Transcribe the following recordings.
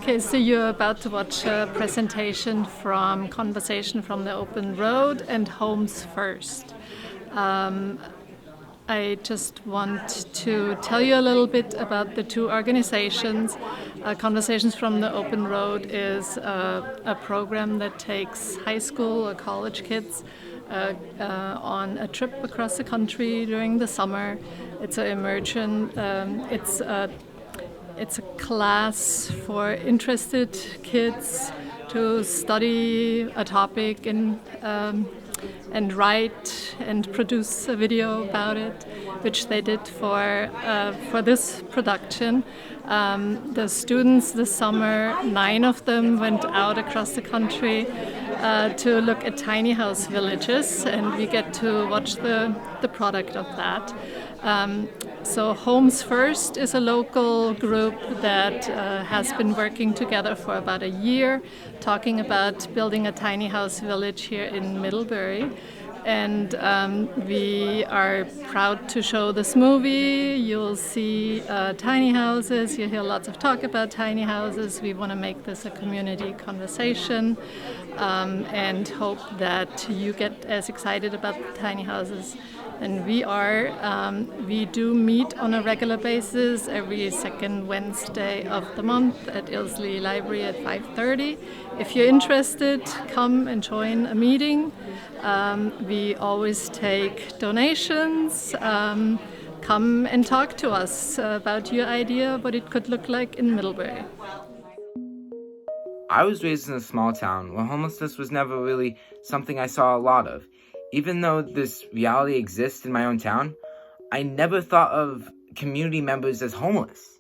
Okay, so you're about to watch a presentation from Conversation from the Open Road and Homes First. I just want to tell you a little bit about the two organizations. Conversations from the Open Road is a program that takes high school or college kids on a trip across the country during the summer. It's an immersion. It's a class for interested kids to study a topic and write and produce a video about it, which they did for this production. The students this summer, 9 of them went out across the country to look at tiny house villages, and we get to watch the product of that. So Homes First is a local group that has been working together for about a year, talking about building a tiny house village here in Middlebury. And we are proud to show this movie. You'll see tiny houses. You'll hear lots of talk about tiny houses. We want to make this a community conversation and hope that you get as excited about tiny houses and we are. We do meet on a regular basis every second Wednesday of the month at Ilsley Library at 5:30. If you're interested, come and join a meeting. We always take donations. Come and talk to us about your idea, what it could look like in Middlebury. I was raised in a small town where homelessness was never really something I saw a lot of. Even though this reality exists in my own town, I never thought of community members as homeless.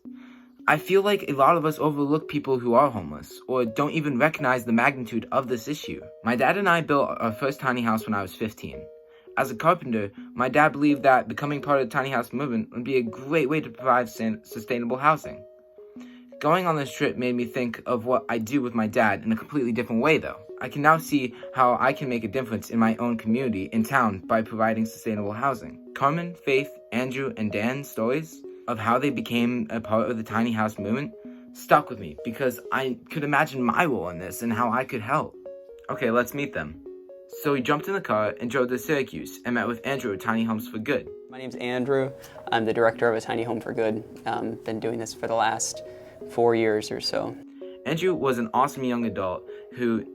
I feel like a lot of us overlook people who are homeless, or don't even recognize the magnitude of this issue. My dad and I built our first tiny house when I was 15. As a carpenter, my dad believed that becoming part of the tiny house movement would be a great way to provide sustainable housing. Going on this trip made me think of what I do with my dad in a completely different way, though. I can now see how I can make a difference in my own community in town by providing sustainable housing. Carmen, Faith, Andrew, and Dan's stories of how they became a part of the tiny house movement stuck with me because I could imagine my role in this and how I could help. Okay, let's meet them. So we jumped in the car and drove to Syracuse and met with Andrew at Tiny Homes for Good. My name's Andrew. I'm the director of a Tiny Home for Good. Been doing this for the last 4 years or so. Andrew was an awesome young adult who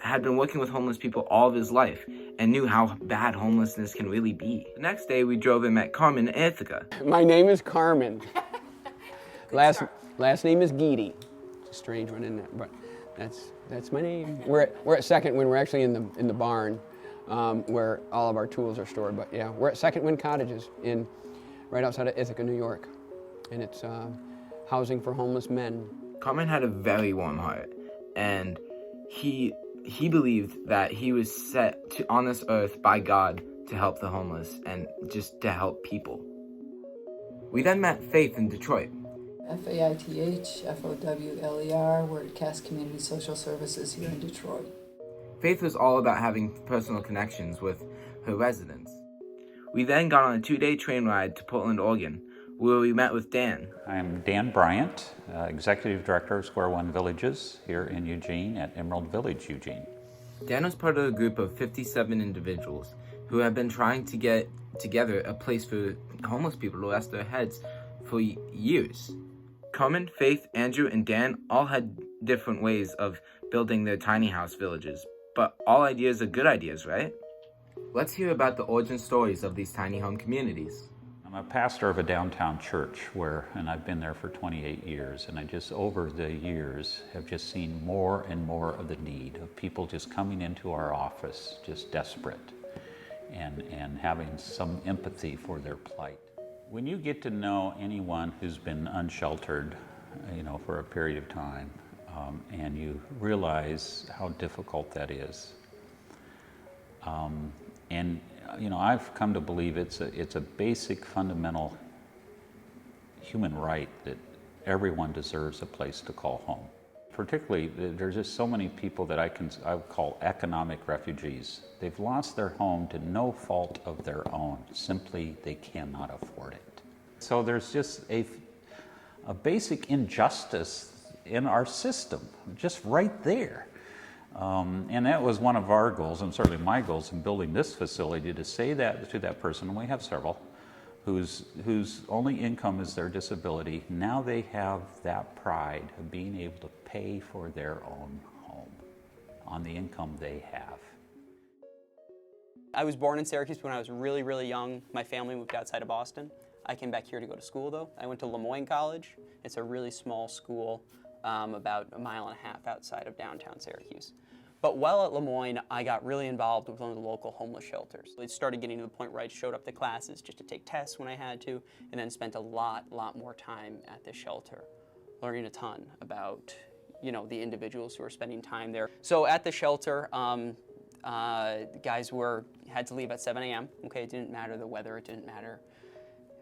had been working with homeless people all of his life and knew how bad homelessness can really be. The next day, we drove and met Carmen in Ithaca. My name is Carmen. Last name is Geedy. It's a strange one, isn't it? But that's my name. We're at Second Wind. We're actually in the barn where all of our tools are stored. But yeah, we're at Second Wind Cottages right outside of Ithaca, New York, and it's housing for homeless men. Carmen had a very warm heart, and he believed that he was set on this earth by God to help the homeless and just to help people. We then met Faith in Detroit. Faith Fowler. We're at Cass Community Social Services here in Detroit. Faith was all about having personal connections with her residents. We then got on a 2-day train ride to Portland, Oregon, where we met with Dan. I'm Dan Bryant, Executive Director of Square One Villages here in Eugene at Emerald Village, Eugene. Dan was part of a group of 57 individuals who have been trying to get together a place for homeless people to rest their heads for years. Carmen, Faith, Andrew, and Dan all had different ways of building their tiny house villages, but all ideas are good ideas, right? Let's hear about the origin stories of these tiny home communities. I'm a pastor of a downtown church and I've been there for 28 years, and I just over the years have just seen more and more of the need of people just coming into our office just desperate and having some empathy for their plight. When you get to know anyone who's been unsheltered, for a period of time, and you realize how difficult that is, I've come to believe it's a basic, fundamental human right that everyone deserves a place to call home. Particularly, there's just so many people that I would call economic refugees. They've lost their home to no fault of their own. Simply, they cannot afford it. So there's just a basic injustice in our system, just right there. And that was one of our goals, and certainly my goals in building this facility, to say that to that person, and we have several, whose only income is their disability. Now they have that pride of being able to pay for their own home on the income they have. I was born in Syracuse when I was really, really young. My family moved outside of Boston. I came back here to go to school, though. I went to Lemoyne College. It's a really small school, about a mile and a half outside of downtown Syracuse. But while at Lemoyne, I got really involved with one of the local homeless shelters. It started getting to the point where I showed up to classes just to take tests when I had to, and then spent a lot more time at the shelter, learning a ton about, the individuals who are spending time there. So at the shelter, guys had to leave at 7 a.m. Okay, it didn't matter the weather, it didn't matter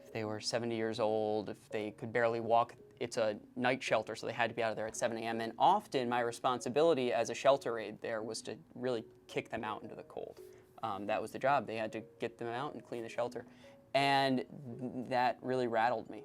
if they were 70 years old, if they could barely walk. It's a night shelter, so they had to be out of there at 7 a.m. And often my responsibility as a shelter aide there was to really kick them out into the cold. That was the job. They had to get them out and clean the shelter. And that really rattled me.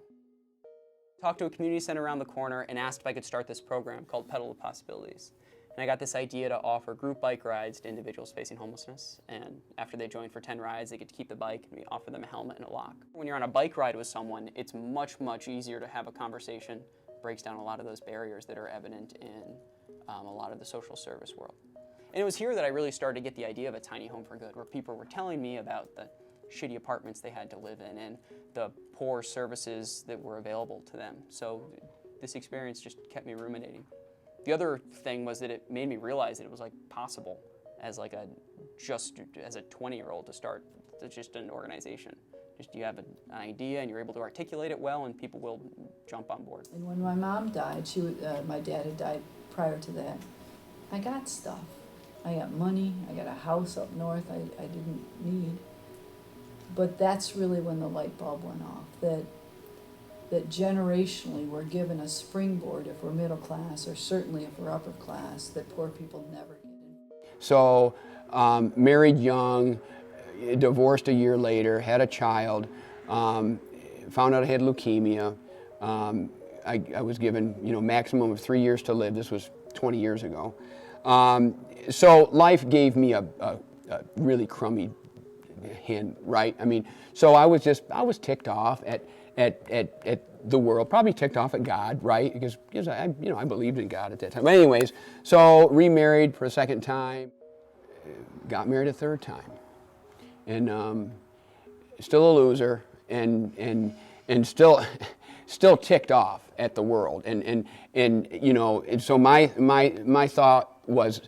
Talked to a community center around the corner and asked if I could start this program called Pedal to Possibilities. And I got this idea to offer group bike rides to individuals facing homelessness. And after they join for 10 rides, they get to keep the bike, and we offer them a helmet and a lock. When you're on a bike ride with someone, it's much easier to have a conversation. Breaks down a lot of those barriers that are evident in a lot of the social service world. And it was here that I really started to get the idea of a tiny home for good, where people were telling me about the shitty apartments they had to live in and the poor services that were available to them. So this experience just kept me ruminating. The other thing was that it made me realize that it was possible as a 20-year-old to start just an organization. Just you have an idea and you're able to articulate it well, and people will jump on board. And when my mom died, my dad had died prior to that, I got stuff. I got money, I got a house up north I didn't need. But that's really when the light bulb went off, that generationally we're given a springboard if we're middle class, or certainly if we're upper class, that poor people never get in. So married young, divorced a year later, had a child, found out I had leukemia. I was given maximum of 3 years to live. This was 20 years ago. So life gave me a really crummy hand, right? I mean, so I was ticked off at the world, probably ticked off at God, right? Because I believed in God at that time. But anyways, so remarried for a second time, got married a third time, and still a loser, and still ticked off at the world, and so my thought was,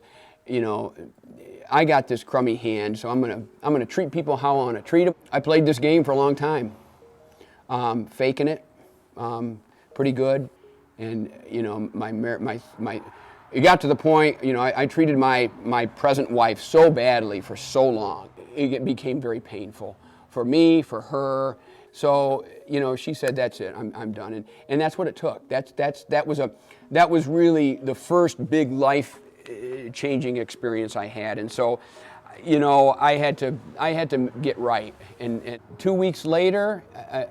I got this crummy hand, so I'm gonna treat people how I want to treat them. I played this game for a long time, faking it, pretty good, and it got to the point, I treated my present wife so badly for so long. It became very painful for me, for her. So she said, "That's it. I'm done," and that's what it took. That was really the first big life changing experience I had, and so I had to get right. And 2 weeks later,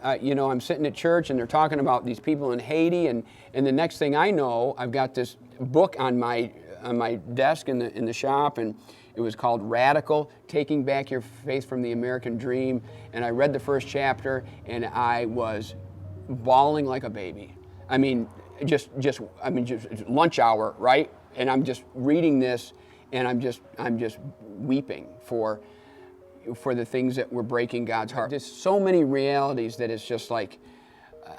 I'm sitting at church and they're talking about these people in Haiti, and the next thing I know, I've got this book on my desk in the shop, and it was called Radical: Taking Back Your Faith from the American Dream. And I read the first chapter and I was bawling like a baby. I mean, just lunch hour, right? And I'm just reading this, and I'm just weeping for the things that were breaking God's heart. There's so many realities that it's just like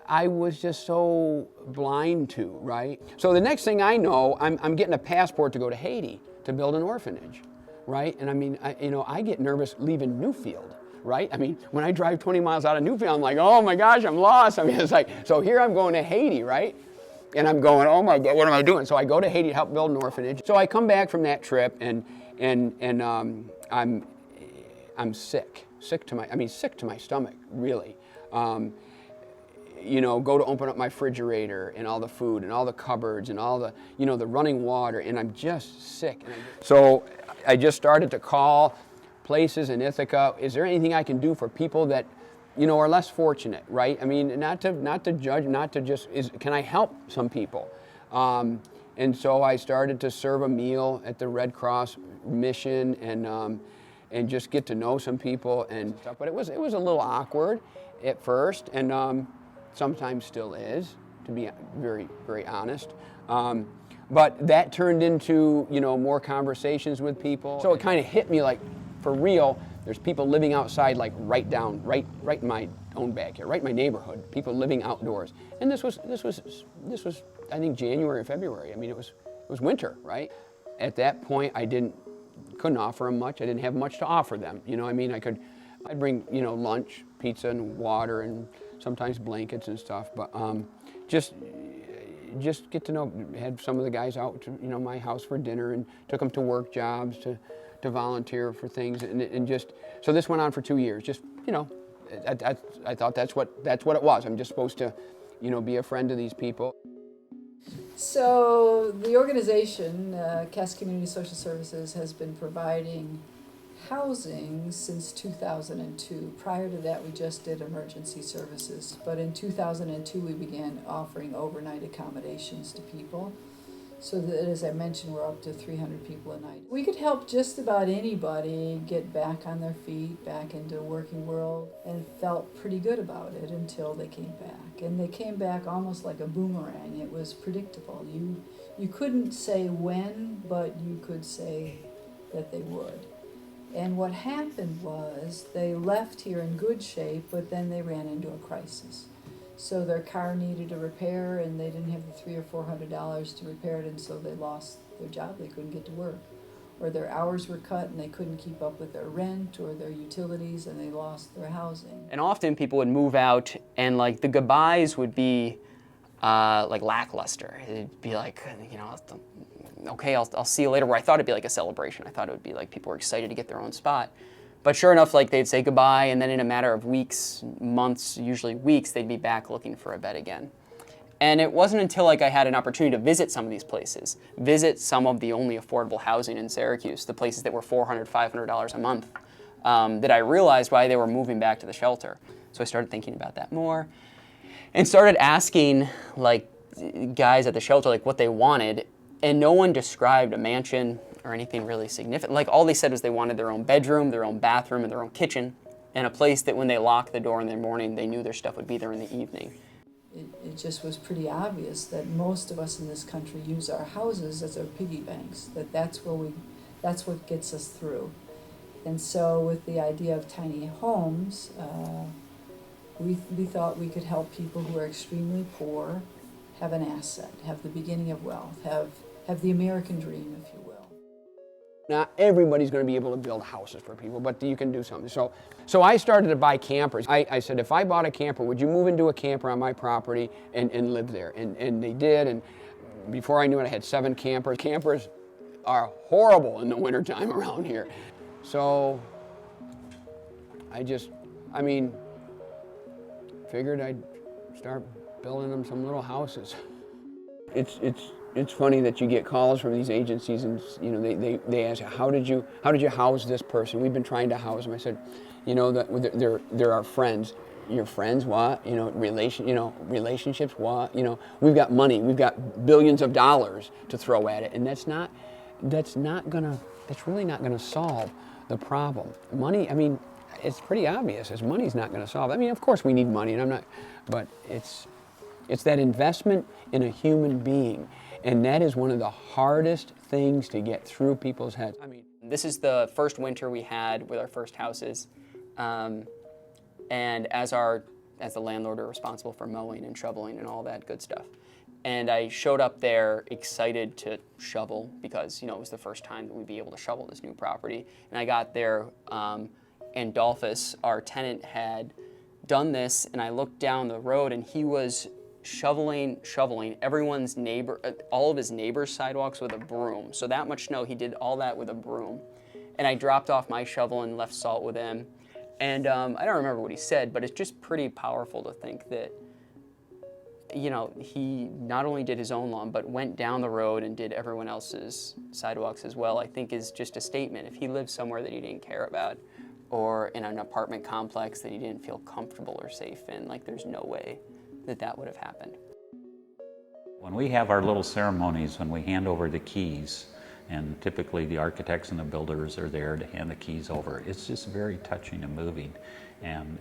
I was just so blind to, right? So the next thing I know, I'm getting a passport to go to Haiti to build an orphanage, right? And I mean, I get nervous leaving Newfield, right? I mean, when I drive 20 miles out of Newfield, I'm like, oh my gosh, I'm lost. I mean, it's like, so here I'm going to Haiti, right? And I'm going, oh my God, what am I doing? So I go to Haiti to help build an orphanage. So I come back from that trip, and I'm sick to my stomach, really. Go to open up my refrigerator and all the food and all the cupboards and all the, the running water, and I'm just sick. So I just started to call places in Ithaca. Is there anything I can do for people that are less fortunate, right? I mean, not to judge, can I help some people? And so I started to serve a meal at the Red Cross mission and just get to know some people and stuff. But it was a little awkward at first, and sometimes still is, to be very, very honest. But that turned into, more conversations with people. So it kind of hit me like, for real, there's people living outside, like right in my own backyard, right in my neighborhood. People living outdoors, and this was I think January or February. I mean, it was winter, right? At that point, I couldn't offer them much. I didn't have much to offer them. I'd bring lunch, pizza, and water, and sometimes blankets and stuff. But just get to know. Had some of the guys out to my house for dinner, and took them to work jobs to volunteer for things, and just so this went on for 2 years. Just I thought that's what it was. I'm just supposed to be a friend to these people. So the organization, Cass Community Social Services, has been providing housing since 2002. Prior to that, we just did emergency services. But in 2002, we began offering overnight accommodations to people. So that, as I mentioned, we're up to 300 people a night. We could help just about anybody get back on their feet, back into the working world, and felt pretty good about it until they came back. And they came back almost like a boomerang. It was predictable. You couldn't say when, but you could say that they would. And what happened was they left here in good shape, but then they ran into a crisis. So their car needed a repair, and they didn't have the $300 or $400 to repair it, and so they lost their job. They couldn't get to work. Or their hours were cut, and they couldn't keep up with their rent or their utilities, and they lost their housing. And often people would move out, and like the goodbyes would be like lackluster. It'd be like, okay, I'll see you later. Where I thought it'd be like a celebration. I thought it would be like people were excited to get their own spot. But sure enough, like they'd say goodbye, and then in a matter of weeks, months, usually weeks, they'd be back looking for a bed again. And it wasn't until like I had an opportunity to visit some of these places, visit some of the only affordable housing in Syracuse, the places that were $400, $500 a month, that I realized why they were moving back to the shelter. So I started thinking about that more, and started asking like guys at the shelter like what they wanted, and no one described a mansion or anything really significant. Like all they said was they wanted their own bedroom, their own bathroom, and their own kitchen, and a place that when they locked the door in the morning, they knew their stuff would be there in the evening. It just was pretty obvious that most of us in this country use our houses as our piggy banks, that's what gets us through. And so with the idea of tiny homes, we thought we could help people who are extremely poor have an asset, have the beginning of wealth, have the American dream, if you will. Not everybody's going to be able to build houses for people, but you can do something. So I started to buy campers. I said, if I bought a camper, would you move into a camper on my property and live there? And they did, and before I knew it, I had 7 campers. Campers are horrible in the wintertime around here. So figured I'd start building them some little houses. It's funny that you get calls from these agencies, and they ask you, how did you house this person? We've been trying to house them. I said, they're our friends. Your friends, what? Relationships, what? We've got money. We've got billions of dollars to throw at it, and that's really not gonna solve the problem. Money, it's pretty obvious. Money's not gonna solve it. Of course we need money, and but it's that investment in a human being. And that is one of the hardest things to get through people's heads. This is the first winter we had with our first houses. And as the landlord, we're responsible for mowing and shoveling and all that good stuff. And I showed up there excited to shovel because, it was the first time that we'd be able to shovel this new property. And I got there, and Dolphus, our tenant, had done this, and I looked down the road, and he was shoveling all of his neighbors' sidewalks with a broom. So that much snow, he did all that with a broom. And I dropped off my shovel and left salt with him. And I don't remember what he said, but it's just pretty powerful to think that, he not only did his own lawn, but went down the road and did everyone else's sidewalks as well. I think is just a statement. If he lived somewhere that he didn't care about, or in an apartment complex that he didn't feel comfortable or safe in, there's no way that would have happened. When we have our little ceremonies, when we hand over the keys, and typically the architects and the builders are there to hand the keys over, it's just very touching and moving. And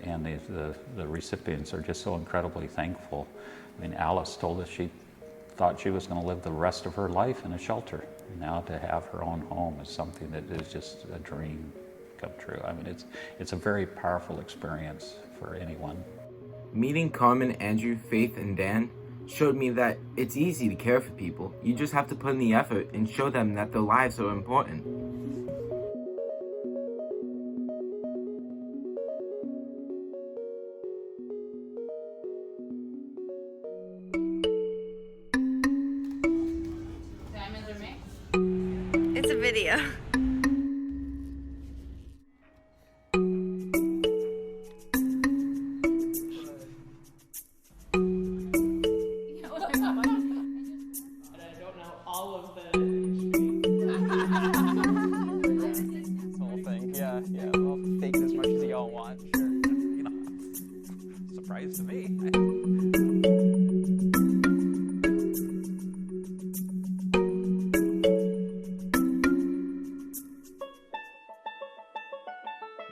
the recipients are just so incredibly thankful. I mean, Alice told us she thought she was going to live the rest of her life in a shelter. Now to have her own home is something that is just a dream come true. I mean, it's a very powerful experience for anyone. Meeting Carmen, Andrew, Faith, and Dan showed me that it's easy to care for people. You just have to put in the effort and show them that their lives are important. It's a video. Surprise to me.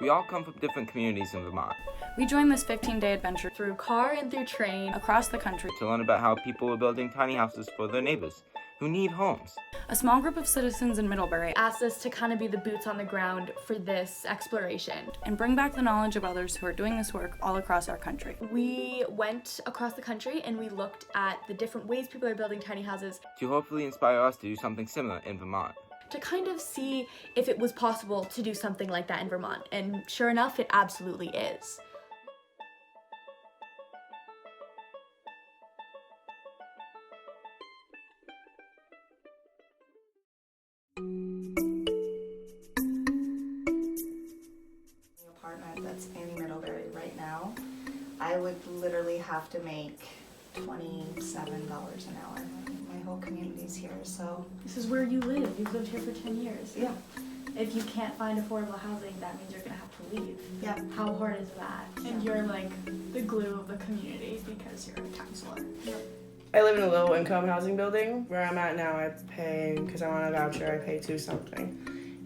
We all come from different communities in Vermont We joined this 15-day adventure through car and through train across the country. to learn about how people are building tiny houses for their neighbors who need homes. A small group of citizens in Middlebury asked us to kind of be the boots on the ground for this exploration and bring back the knowledge of others who are doing this work all across our country. We went across the country and we looked at the different ways people are building tiny houses To hopefully inspire us to do something similar in Vermont. to kind of see if it was possible to do something like that in Vermont. And sure enough, it absolutely is. Apartment that's in Middlebury right now, I would literally have to make $27 an hour. My whole community's here, so This is where you live. You've lived here for 10 years. yeah, If you can't find affordable housing, that means you're gonna have to leave. yeah. How hard is that? And you're like the glue of the community because you're a counselor. I live in a low income housing building. Where I'm at now, I pay, because I'm on a voucher, I pay $2 something.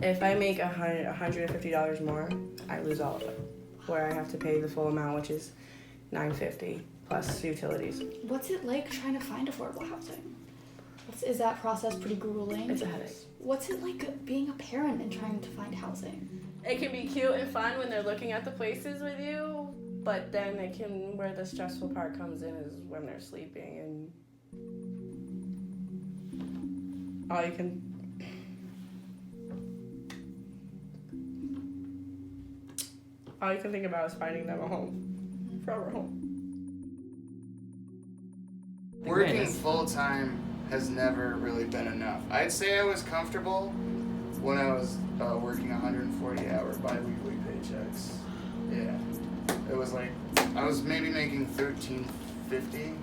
If I make $150 more, I lose all of it. Where I have to pay the full amount, which is $950 plus utilities. What's it like trying to find affordable housing? Is that process pretty grueling? It's a headache. What's it like being a parent and trying to find housing? It can be cute and fun when they're looking at the places with you, but then it can, where the stressful part comes in is when they're sleeping and all you can think about is finding them a home, forever home. Working full-time has never really been enough. I'd say I was comfortable when I was working 140-hour bi-weekly paychecks. Yeah, it was like, I was maybe making $13.50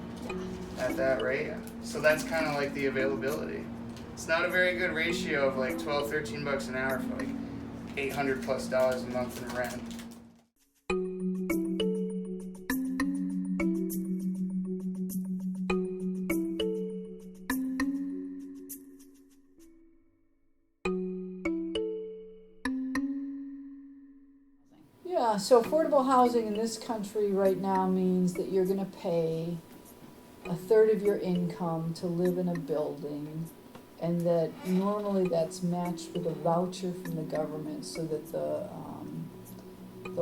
at that rate. So that's kind of like the availability. It's not a very good ratio of like $12-13 an hour for like $800+ a month in rent. Yeah, so affordable housing in this country right now means that you're gonna pay a third of your income to live in a building, and that normally that's matched with a voucher from the government so that the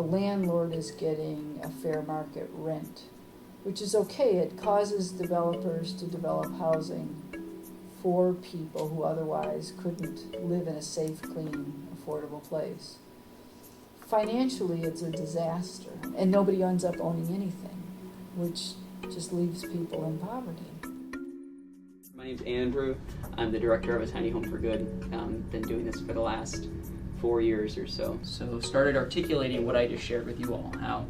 landlord is getting a fair market rent, which is okay. It causes developers to develop housing for people who otherwise couldn't live in a safe, clean, affordable place. Financially, it's a disaster, and nobody ends up owning anything, which just leaves people in poverty. My name's Andrew. I'm the director of A Tiny Home for Good. Been doing this for the last 4 years or so. So started articulating what I just shared with you all, how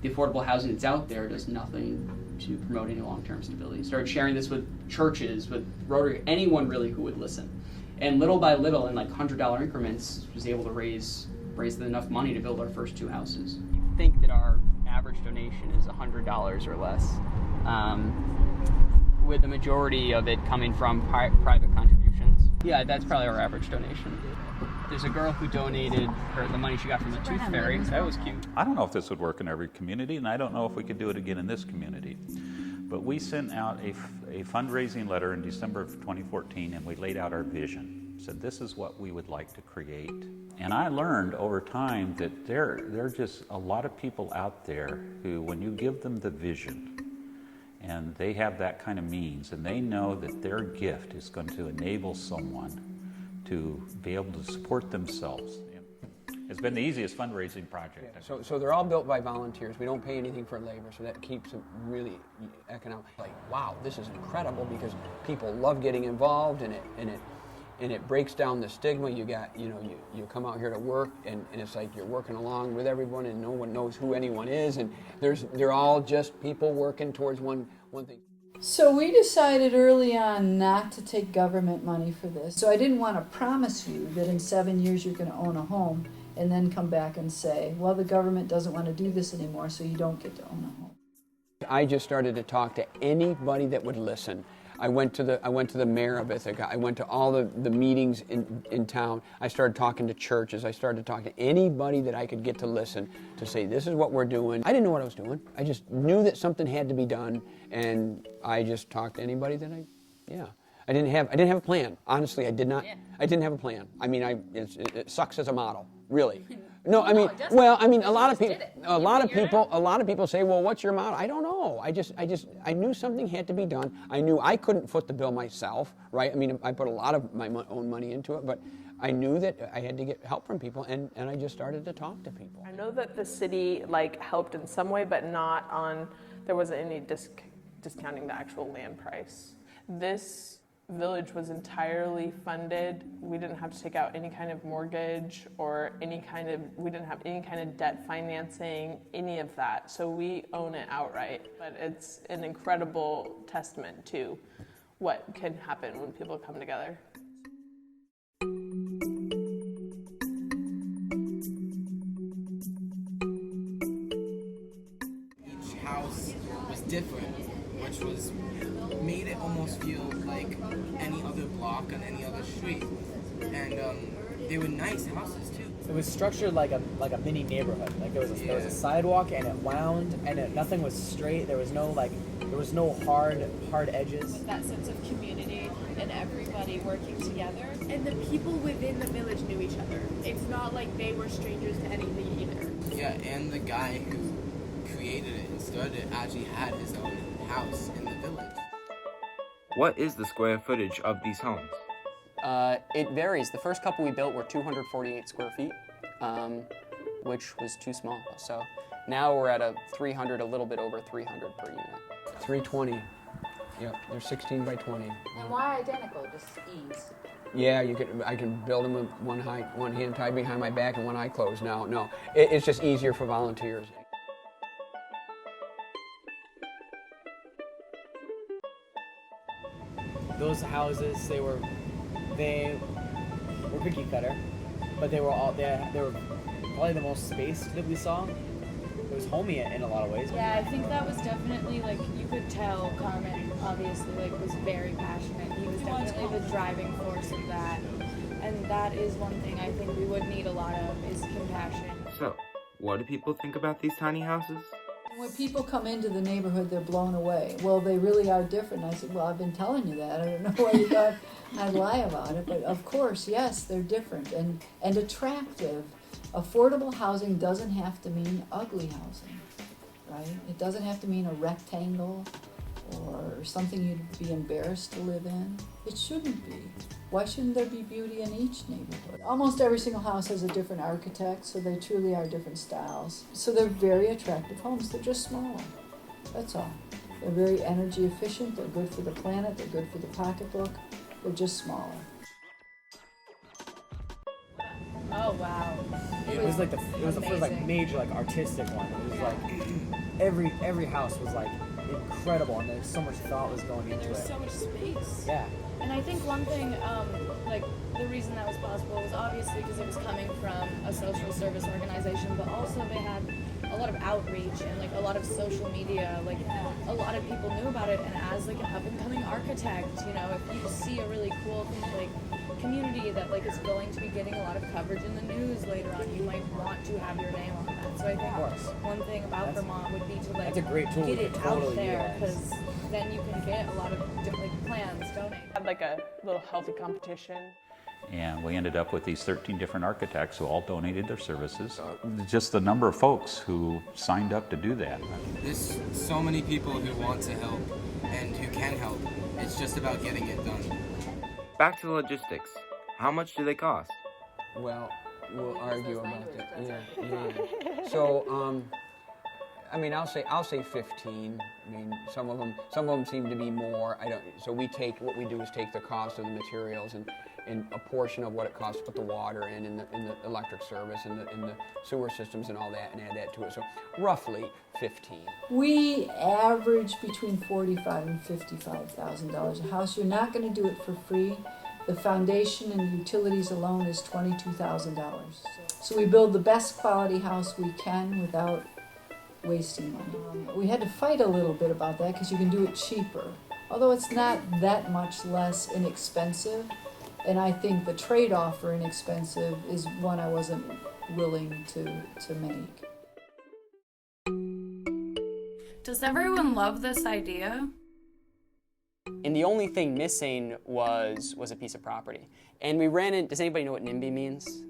the affordable housing that's out there does nothing to promote any long-term stability. Started sharing this with churches, with Rotary, anyone really who would listen. And little by little, in like $100 increments, was able to raise enough money to build our first 2 houses. You think that our average donation is $100 or less. with the majority of it coming from private contributions. Yeah, that's probably our average donation. There's a girl who donated the money she got from the Tooth Fairy. That was cute. I don't know if this would work in every community, and I don't know if we could do it again in this community. But we sent out a fundraising letter in December of 2014, and we laid out our vision. Said this is what we would like to create. And I learned over time that there are just a lot of people out there who, when you give them the vision, and they have that kind of means, and they know that their gift is going to enable someone to be able to support themselves. It's been the easiest fundraising project. Yeah, so they're all built by volunteers. We don't pay anything for labor, so that keeps it really economic. Like, wow, this is incredible because people love getting involved, and it breaks down the stigma. You you come out here to work, and it's like you're working along with everyone, and no one knows who anyone is, and they're all just people working towards one thing. So we decided early on not to take government money for this. So I didn't want to promise you that in 7 years you're going to own a home and then come back and say, well, the government doesn't want to do this anymore, so you don't get to own a home. I just started to talk to anybody that would listen. I went to the mayor of Ithaca. I went to all the meetings in town. I started talking to churches. I started talking to anybody that I could get to listen, to say, this is what we're doing. I didn't know what I was doing. I just knew that something had to be done, and I just talked to anybody that I didn't have a plan. Honestly, I did not. Yeah. I didn't have a plan. I mean, it sucks as a model, really. No, I mean, a lot of people say, well, what's your model? I don't know. I knew something had to be done. I knew I couldn't foot the bill myself, right? I mean, I put a lot of my own money into it, but I knew that I had to get help from people, and I just started to talk to people. I know that the city helped in some way, but not on. There wasn't any discounting the actual land price. This village was entirely funded. We didn't have to take out any kind of mortgage or we didn't have any kind of debt financing, any of that. So we own it outright. But it's an incredible testament to what can happen when people come together. Each house was different, which made it almost feel like any other block on any other street, and they were nice houses too. It was structured like a mini neighborhood. Like there was a sidewalk, and it wound, and nothing was straight. There was no hard edges. With that sense of community and everybody working together, and the people within the village knew each other. It's not like they were strangers to anything either. Yeah, and the guy who created it and started it actually had his own house in the village. What is the square footage of these homes? It varies. The first couple we built were 248 square feet, which was too small. So now we're at a little bit over 300 per unit. 320. Yep, they're 16 by 20. And why identical? Just ease. Yeah, I can build them with one hand tied behind my back and one eye closed now. No, it's just easier for volunteers. Those houses, they were cookie cutter, but they were probably the most spaced that we saw. It was homey in a lot of ways. Yeah, I think that was definitely you could tell Carmen obviously was very passionate. He was definitely the driving force of that. And that is one thing I think we would need a lot of is compassion. So, what do people think about these tiny houses? When people come into the neighborhood, they're blown away. Well, they really are different. I said, well, I've been telling you that. I don't know why you thought I'd lie about it. But of course, yes, they're different and attractive. Affordable housing doesn't have to mean ugly housing, right? It doesn't have to mean a rectangle or something you'd be embarrassed to live in. It shouldn't be. Why shouldn't there be beauty in each neighborhood? Almost every single house has a different architect, so they truly are different styles. So they're very attractive homes. They're just smaller. That's all. They're very energy efficient. They're good for the planet. They're good for the pocketbook. They're just smaller. Oh wow! It was the first major artistic one. It was every house was incredible, and there's so much thought was going into it. There was so much space. Yeah. And I think one thing, like the reason that was possible was obviously because it was coming from a social service organization, but also they had a lot of outreach and like a lot of social media. Like a lot of people knew about it, and as like an up-and-coming architect, you know, if you see a really cool like community that like is going to be getting a lot of coverage in the news later on, you might want to have your name on that. So I think one thing about Vermont would be to like That's a great tool get we it could out totally there, utilize. because then you can get a lot of like plans donated. Had like a little healthy competition. And we ended up with these 13 different architects who all donated their services. Just the number of folks who signed up to do that. There's so many people who want to help and who can help. It's just about getting it done. Back to the logistics. How much do they cost? Well, we'll argue about that. Yeah. So, I mean, I'll say 15. I mean, some of them seem to be more. So what we do is take the cost of the materials and a portion of what it costs to put the water in the electric service and the sewer systems and all that, and add that to it. So roughly 15. We average between $45,000 and $55,000 a house. You're not going to do it for free. The foundation and utilities alone is $22,000. So we build the best quality house we can without wasting money. We had to fight a little bit about that because you can do it cheaper, although it's not that much less inexpensive. And I think the trade-off for inexpensive is one I wasn't willing to make. Does everyone love this idea? And the only thing missing was a piece of property. And we ran in, does anybody know what NIMBY means?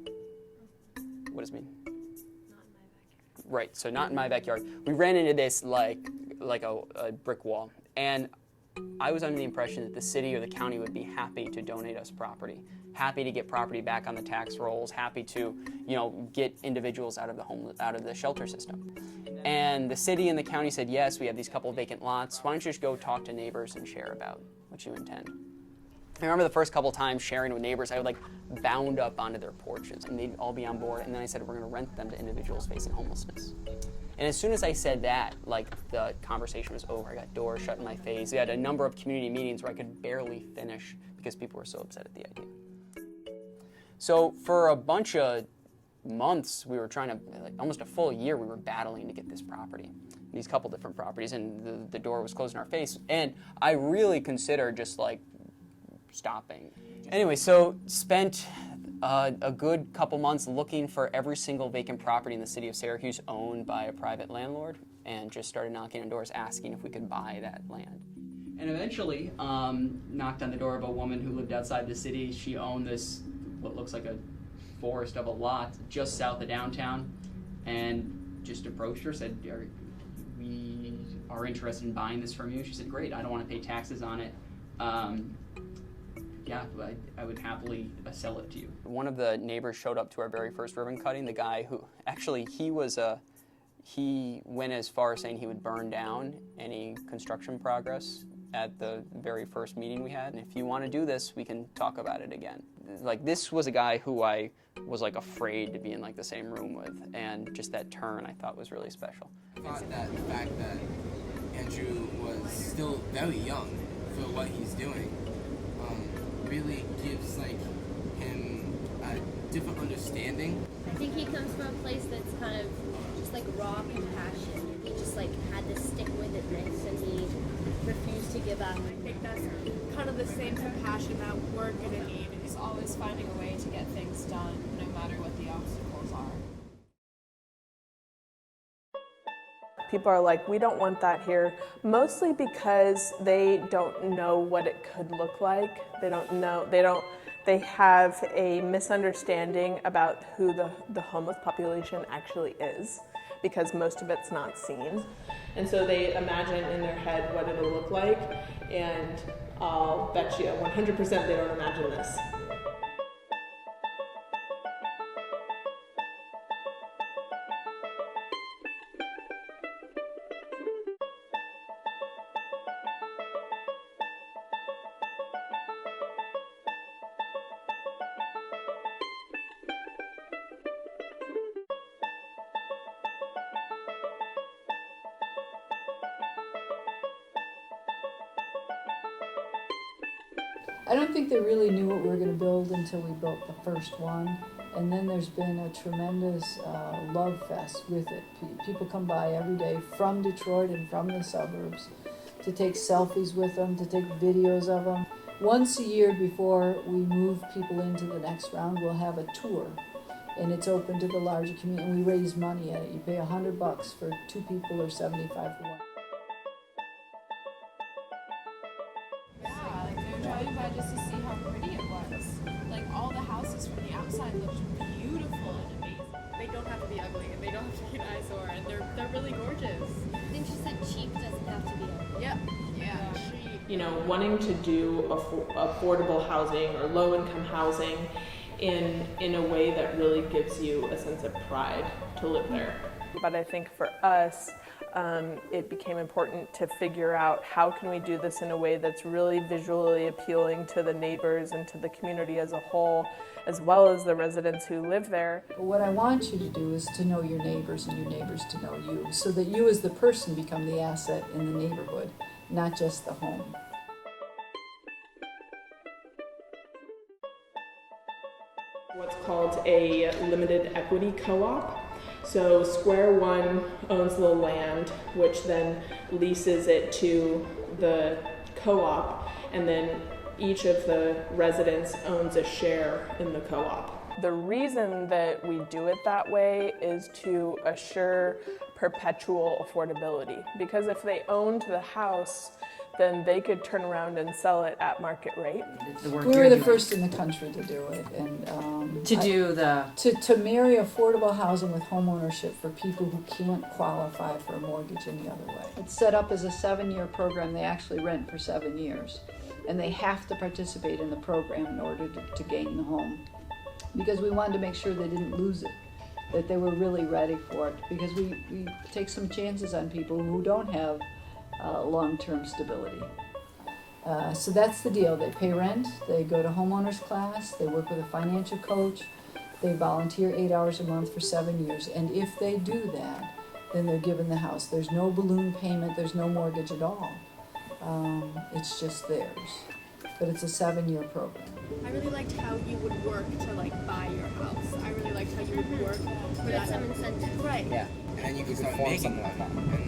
What does it mean? Not in my backyard. Right, so not in my backyard. We ran into this like a brick wall. And I was under the impression that the city or the county would be happy to donate us property, happy to get property back on the tax rolls, happy to, you know, get individuals out of the shelter system. And the city and the county said, yes, we have these couple of vacant lots. Why don't you just go talk to neighbors and share about what you intend? I remember the first couple times sharing with neighbors, I would like bound up onto their porches and they'd all be on board. And then I said, we're going to rent them to individuals facing homelessness. And as soon as I said that, like the conversation was over. I got doors shut in my face. We had a number of community meetings where I could barely finish because people were so upset at the idea. So for a bunch of months, we were trying to, like almost a full year, we were battling to get this property, these couple different properties, and the door was closed in our face. And I really considered just like stopping. Anyway, so spent a good couple months looking for every single vacant property in the city of Syracuse owned by a private landlord, and just started knocking on doors asking if we could buy that land. And eventually knocked on the door of a woman who lived outside the city. She owned this, what looks like a forest of a lot just south of downtown, and just approached her, said, we are interested in buying this from you. She said, great, I don't want to pay taxes on it. Yeah, I would happily sell it to you. One of the neighbors showed up to our very first ribbon cutting, the guy who, actually, he went as far as saying he would burn down any construction progress at the very first meeting we had. And if you want to do this, we can talk about it again. Like, this was a guy who I was like afraid to be in like the same room with, and just that turn I thought was really special. I thought that the fact that Andrew was still very young for what he's doing really gives like him a different understanding. I think he comes from a place that's kind of just like raw compassion. He just like had to stick with it, and he refused to give up. I think that's kind of the same compassion that we're gonna need. Is always finding a way to get things done, no matter what the obstacles are. People are like, we don't want that here, mostly because they don't know what it could look like. They have a misunderstanding about who the homeless population actually is, because most of it's not seen. And so they imagine in their head what it'll look like, and I'll bet you 100% they don't imagine this. I don't think they really knew what we were going to build until we built the first one. And then there's been a tremendous love fest with it. People come by every day from Detroit and from the suburbs to take selfies with them, to take videos of them. Once a year before we move people into the next round, we'll have a tour. And it's open to the larger community, and we raise money at it. You pay $100 for 2 people or $75 for one. Yeah, like they were driving by just to see how pretty it was. Like all the houses from the outside looked beautiful and amazing. They don't have to be ugly and they don't have to be an eyesore, and they're really gorgeous. I think she said cheap doesn't have to be ugly. Yep. Yeah, cheap. You know, wanting to do affordable housing or low-income housing in a way that really gives you a sense of pride to live there. But I think for us, it became important to figure out how can we do this in a way that's really visually appealing to the neighbors and to the community as a whole, as well as the residents who live there. What I want you to do is to know your neighbors and your neighbors to know you, so that you as the person become the asset in the neighborhood, not just the home. What's called a limited equity co-op. So Square One owns the land, which then leases it to the co-op, and then each of the residents owns a share in the co-op. The reason that we do it that way is to assure perpetual affordability, because if they owned the house, then they could turn around and sell it at market rate. We were the first in the country to do it, and to marry affordable housing with home ownership for people who can't qualify for a mortgage any other way. It's set up as a 7-year program. They actually rent for 7 years, and they have to participate in the program in order to gain the home, because we wanted to make sure they didn't lose it, that they were really ready for it, because we take some chances on people who don't have long-term stability. So that's the deal. They pay rent, they go to homeowners class, they work with a financial coach, they volunteer 8 hours a month for 7 years, and if they do that, then they're given the house. There's no balloon payment, there's no mortgage at all. It's just theirs. But it's a 7-year program. I really liked how you would work to buy your house. I really liked how you would work for that. Some incentive. Right. Yeah. And then you can could start form making something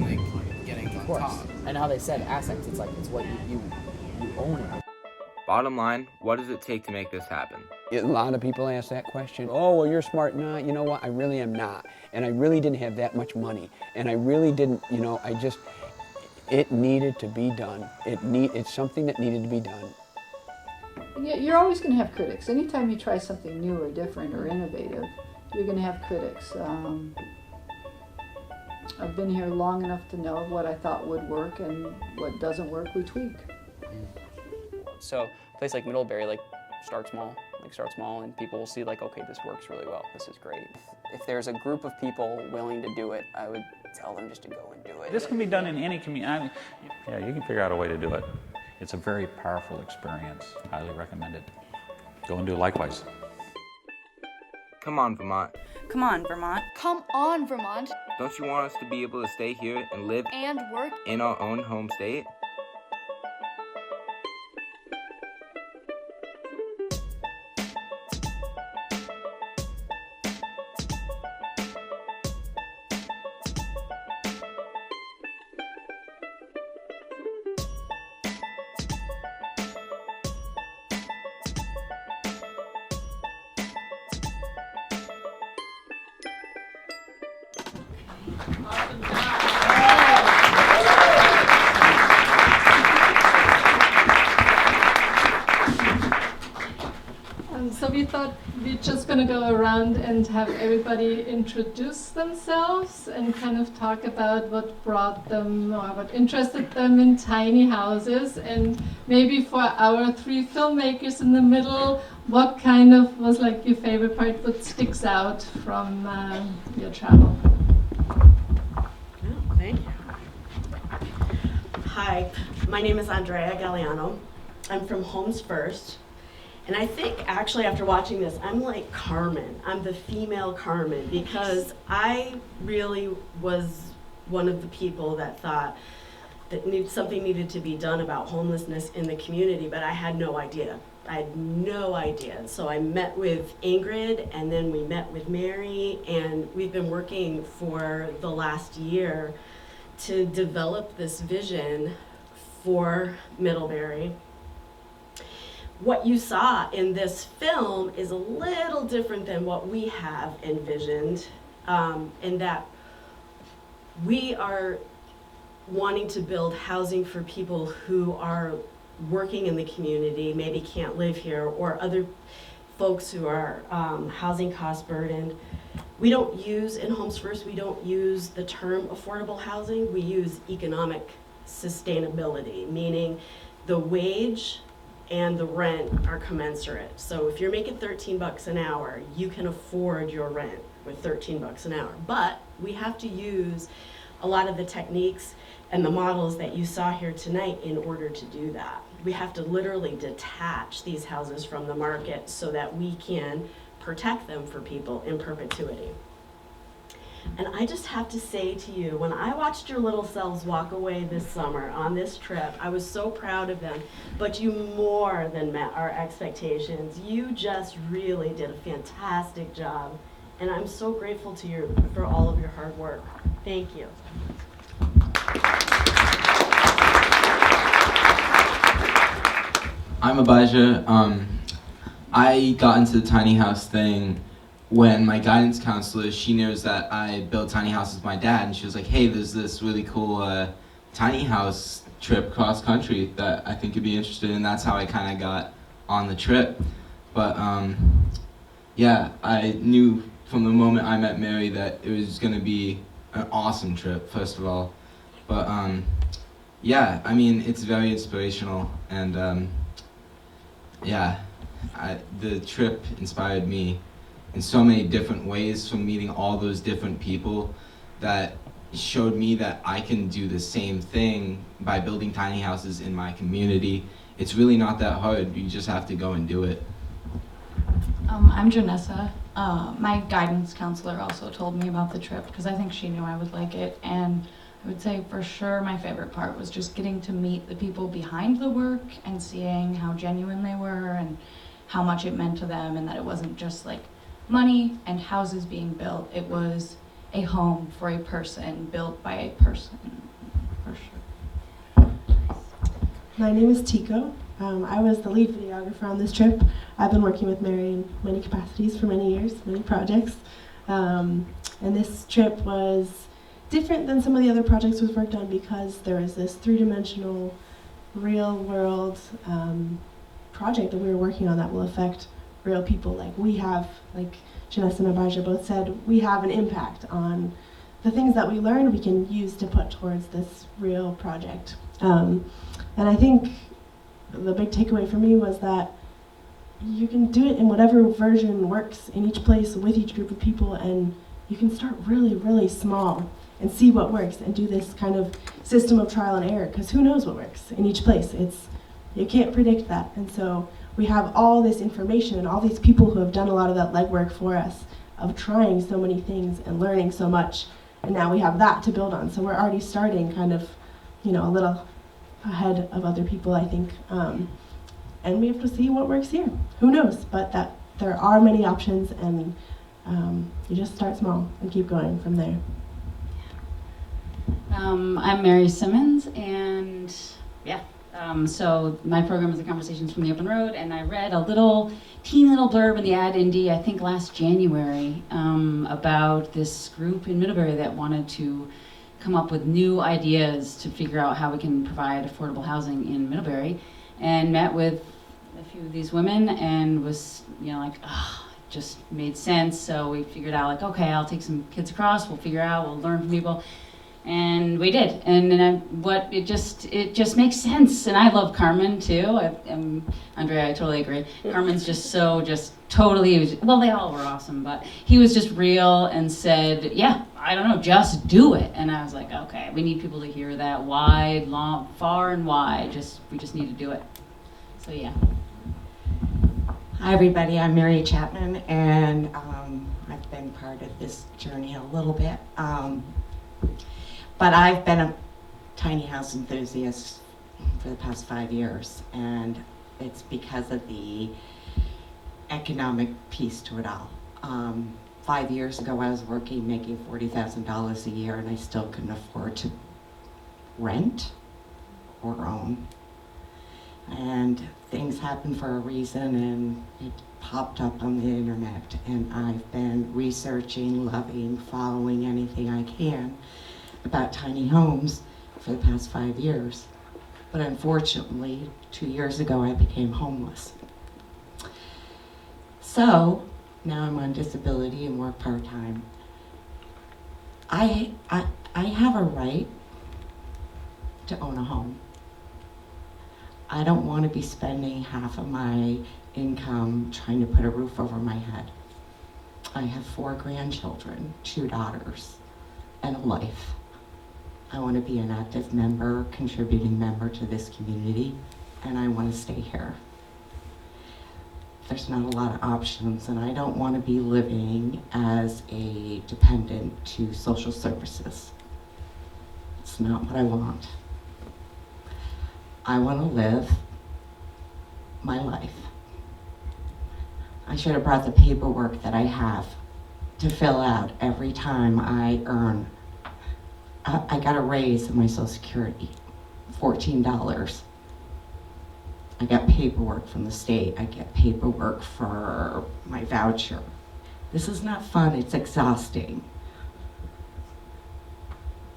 more like that. and getting Of on course. top. And how they said assets, it's it's what you own it. Bottom line, what does it take to make this happen? A lot of people ask that question. Oh, well, you're smart. No, you know what? I really am not. And I really didn't have that much money. And I really didn't, it needed to be done. It's something that needed to be done. Yeah, you're always going to have critics. Anytime you try something new or different or innovative, you're going to have critics. I've been here long enough to know what I thought would work, and what doesn't work, we tweak. So a place like Middlebury, start small, and people will see okay, this works really well. This is great. If there's a group of people willing to do it, I would tell them just to go and do it. This can be done in any community. Yeah, you can figure out a way to do it. It's a very powerful experience. Highly recommend it. Go and do likewise. Come on, Vermont. Come on, Vermont. Come on, Vermont. Don't you want us to be able to stay here and live And work in our own home state? So we thought we're just going to go around and have everybody introduce themselves and kind of talk about what brought them or what interested them in tiny houses, and maybe for our 3 filmmakers in the middle, what kind of was your favorite part, what sticks out from your travel. Oh, thank you. Hi, my name is Andrea Galliano. I'm from Homes First. And I think actually after watching this, I'm like Carmen. I'm the female Carmen, because I really was one of the people that thought, that something needed to be done about homelessness in the community, but I had no idea. I had no idea. So I met with Ingrid, and then we met with Mary, and we've been working for the last year to develop this vision for Middlebury. What you saw in this film is a little different than what we have envisioned, in that we are wanting to build housing for people who are working in the community, maybe can't live here, or other folks who are housing cost burdened. We don't use, in Homes First, we don't use the term affordable housing, we use economic sustainability, meaning the wage and the rent are commensurate. So if you're making 13 bucks an hour, you can afford your rent with 13 bucks an hour. But we have to use a lot of the techniques and the models that you saw here tonight in order to do that. We have to literally detach these houses from the market so that we can protect them for people in perpetuity. And I just have to say to you, when I watched your little selves walk away this summer on this trip, I was so proud of them, but you more than met our expectations. You just really did a fantastic job, and I'm so grateful to you for all of your hard work. Thank you. I'm Abijah. I got into the tiny house thing when my guidance counselor, she knows that I built tiny houses with my dad, and she was like, hey, there's this really cool tiny house trip cross country that I think you'd be interested in. That's how I kind of got on the trip. But yeah, I knew from the moment I met Mary that it was going to be an awesome trip, first of all. But yeah, I mean, it's very inspirational, and yeah, the trip inspired me in so many different ways, from meeting all those different people that showed me that I can do the same thing by building tiny houses in my community. It's really not that hard. You just have to go and do it. I'm Janessa. My guidance counselor also told me about the trip because I think she knew I would like it, and I would say for sure my favorite part was just getting to meet the people behind the work and seeing how genuine they were and how much it meant to them, and that it wasn't just like money and houses being built. It was a home for a person, built by a person, for sure. My name is Tico. I was the lead videographer on this trip. I've been working with Mary in many capacities for many years, many projects. And this trip was different than some of the other projects we've worked on because there was this three-dimensional, real-world project that we were working on that will affect real people. Like we have, like Janessa and Abijah both said, we have an impact on the things that we learn we can use to put towards this real project. And I think the big takeaway for me was that you can do it in whatever version works in each place with each group of people, and you can start really, really small and see what works and do this kind of system of trial and error, because who knows what works in each place? You can't predict that. And so we have all this information and all these people who have done a lot of that legwork for us of trying so many things and learning so much, and now we have that to build on. So we're already starting kind of, a little ahead of other people, I think. And we have to see what works here. Who knows? But that there are many options, and you just start small and keep going from there. I'm Mary Simmons, and yeah, so my program is the Conversations from the Open Road, and I read a teeny little blurb in the Ad Indie, I think last January, about this group in Middlebury that wanted to come up with new ideas to figure out how we can provide affordable housing in Middlebury, and met with a few of these women and was, just made sense. So we figured out like, okay, I'll take some kids across, we'll learn from people. And we did, and then it just makes sense. And I love Carmen too. Andrea, I totally agree. Carmen's totally, well, they all were awesome, but he was just real and said, yeah, I don't know, just do it. And I was like, okay, we need people to hear that wide, long, far and wide. We just need to do it. So yeah. Hi everybody, I'm Mary Chapman, and I've been part of this journey a little bit. But I've been tiny house enthusiast for the past 5 years, and it's because of the economic piece to it all. 5 years ago, I was working, making $40,000 a year, and I still couldn't afford to rent or own. And things happen for a reason, and it popped up on the internet, and I've been researching, loving, following anything I can about tiny homes for the past 5 years. But unfortunately, 2 years ago, I became homeless. So now I'm on disability and work part-time. I have a right to own a home. I don't want to be spending half of my income trying to put a roof over my head. I have 4 grandchildren, 2 daughters, and a life. I want to be an active member, contributing member to this community, and I want to stay here. There's not a lot of options, and I don't want to be living as a dependent to social services. It's not what I want. I want to live my life. I should have brought the paperwork that I have to fill out every time I earn. I got a raise in my Social Security, $14. I got paperwork from the state. I get paperwork for my voucher. This is not fun, it's exhausting.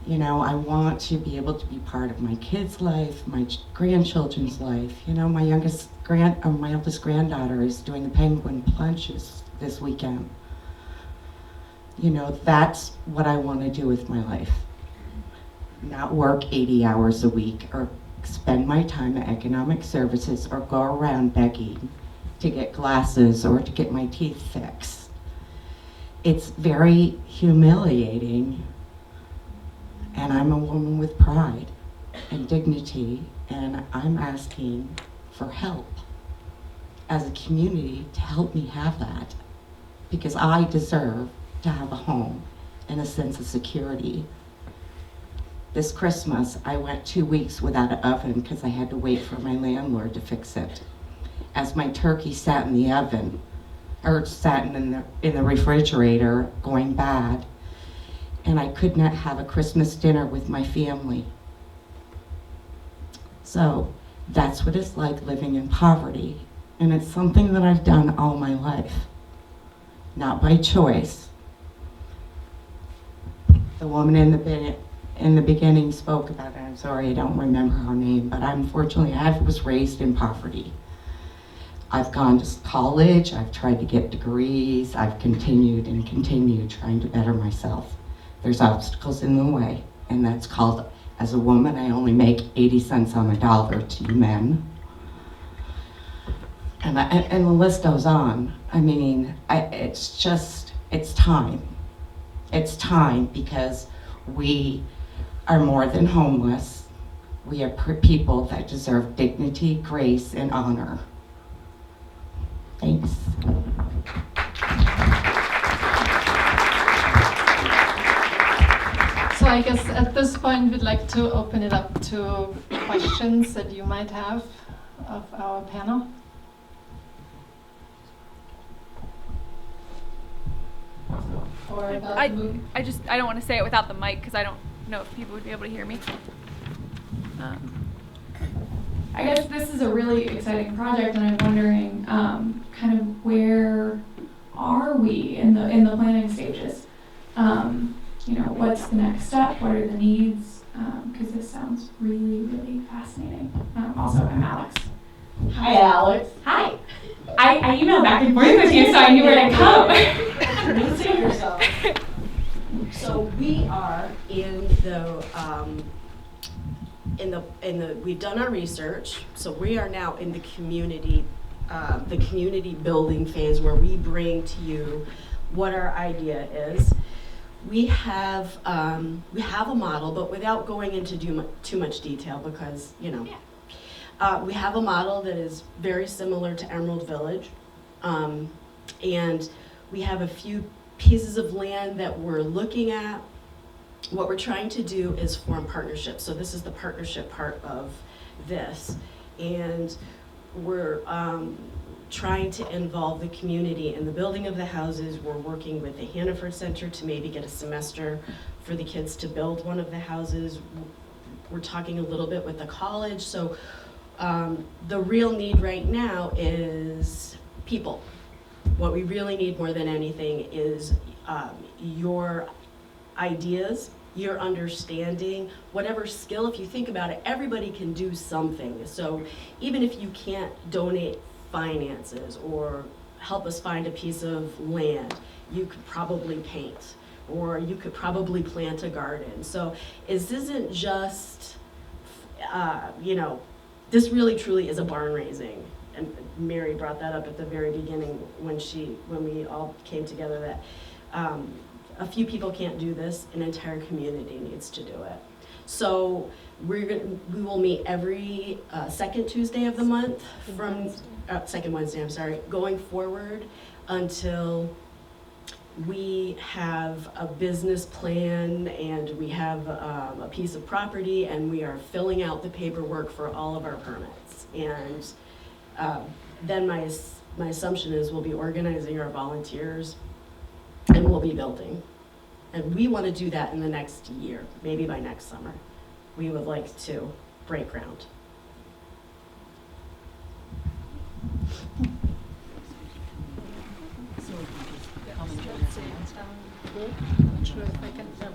You know, I want to be able to be part of my kids' life, my grandchildren's life. You know, my eldest granddaughter is doing the penguin plunges this weekend. You know, that's what I want to do with my life. Not work 80 hours a week or spend my time at economic services or go around begging to get glasses or to get my teeth fixed. It's very humiliating, and I'm a woman with pride and dignity, and I'm asking for help as a community to help me have that, because I deserve to have a home and a sense of security. This Christmas, I went 2 weeks without an oven because I had to wait for my landlord to fix it. As my turkey sat in the oven, or sat in the refrigerator going bad, and I could not have a Christmas dinner with my family. So that's what it's like living in poverty, and it's something that I've done all my life, not by choice. The woman in the beginning spoke about it. I'm sorry, I don't remember her name, but unfortunately I was raised in poverty. I've gone to college, I've tried to get degrees, I've continued trying to better myself. There's obstacles in the way, and that's called, as a woman, I only make 80 cents on the dollar to you men. And the list goes on. I mean, it's time. It's time, because we are more than homeless. We are people that deserve dignity, grace, and honor. Thanks. So I guess at this point we'd like to open it up to questions that you might have of our panel. Or about I don't want to say it without the mic because I don't know if people would be able to hear me. I guess this is a really exciting project, and I'm wondering kind of where are we in the planning stages? You know, what's the next step? What are the needs? Because this sounds really, really fascinating. Also, I'm Alex. Hi, Alex. Hi. I emailed back and forth with you, so I knew where to come. Introduce yourself. So we are we've done our research. So we are now in the community building phase, where we bring to you what our idea is. We have a model, but without going into too much detail, because we have a model that is very similar to Emerald Village, and we have a few pieces of land that we're looking at what we're trying to do is form partnerships. So this is the partnership part of this. And we're trying to involve the community in the building of the houses. We're working with the Hannaford Center to maybe get a semester for the kids to build one of the houses. We're talking a little bit with the college. So the real need right now is people. What we really need more than anything is your ideas, your understanding, whatever skill. If you think about it, everybody can do something. So even if you can't donate finances or help us find a piece of land, you could probably paint, or you could probably plant a garden. So this isn't just, this really truly is a barn raising. And Mary brought that up at the very beginning when we all came together, that a few people can't do this, an entire community needs to do it. So we will meet every second Tuesday of the month second Wednesday, I'm sorry, going forward until we have a business plan and we have a piece of property and we are filling out the paperwork for all of our permits. And then my assumption is we'll be organizing our volunteers and we'll be building. And we want to do that in the next year, maybe by next summer. We would like to break ground.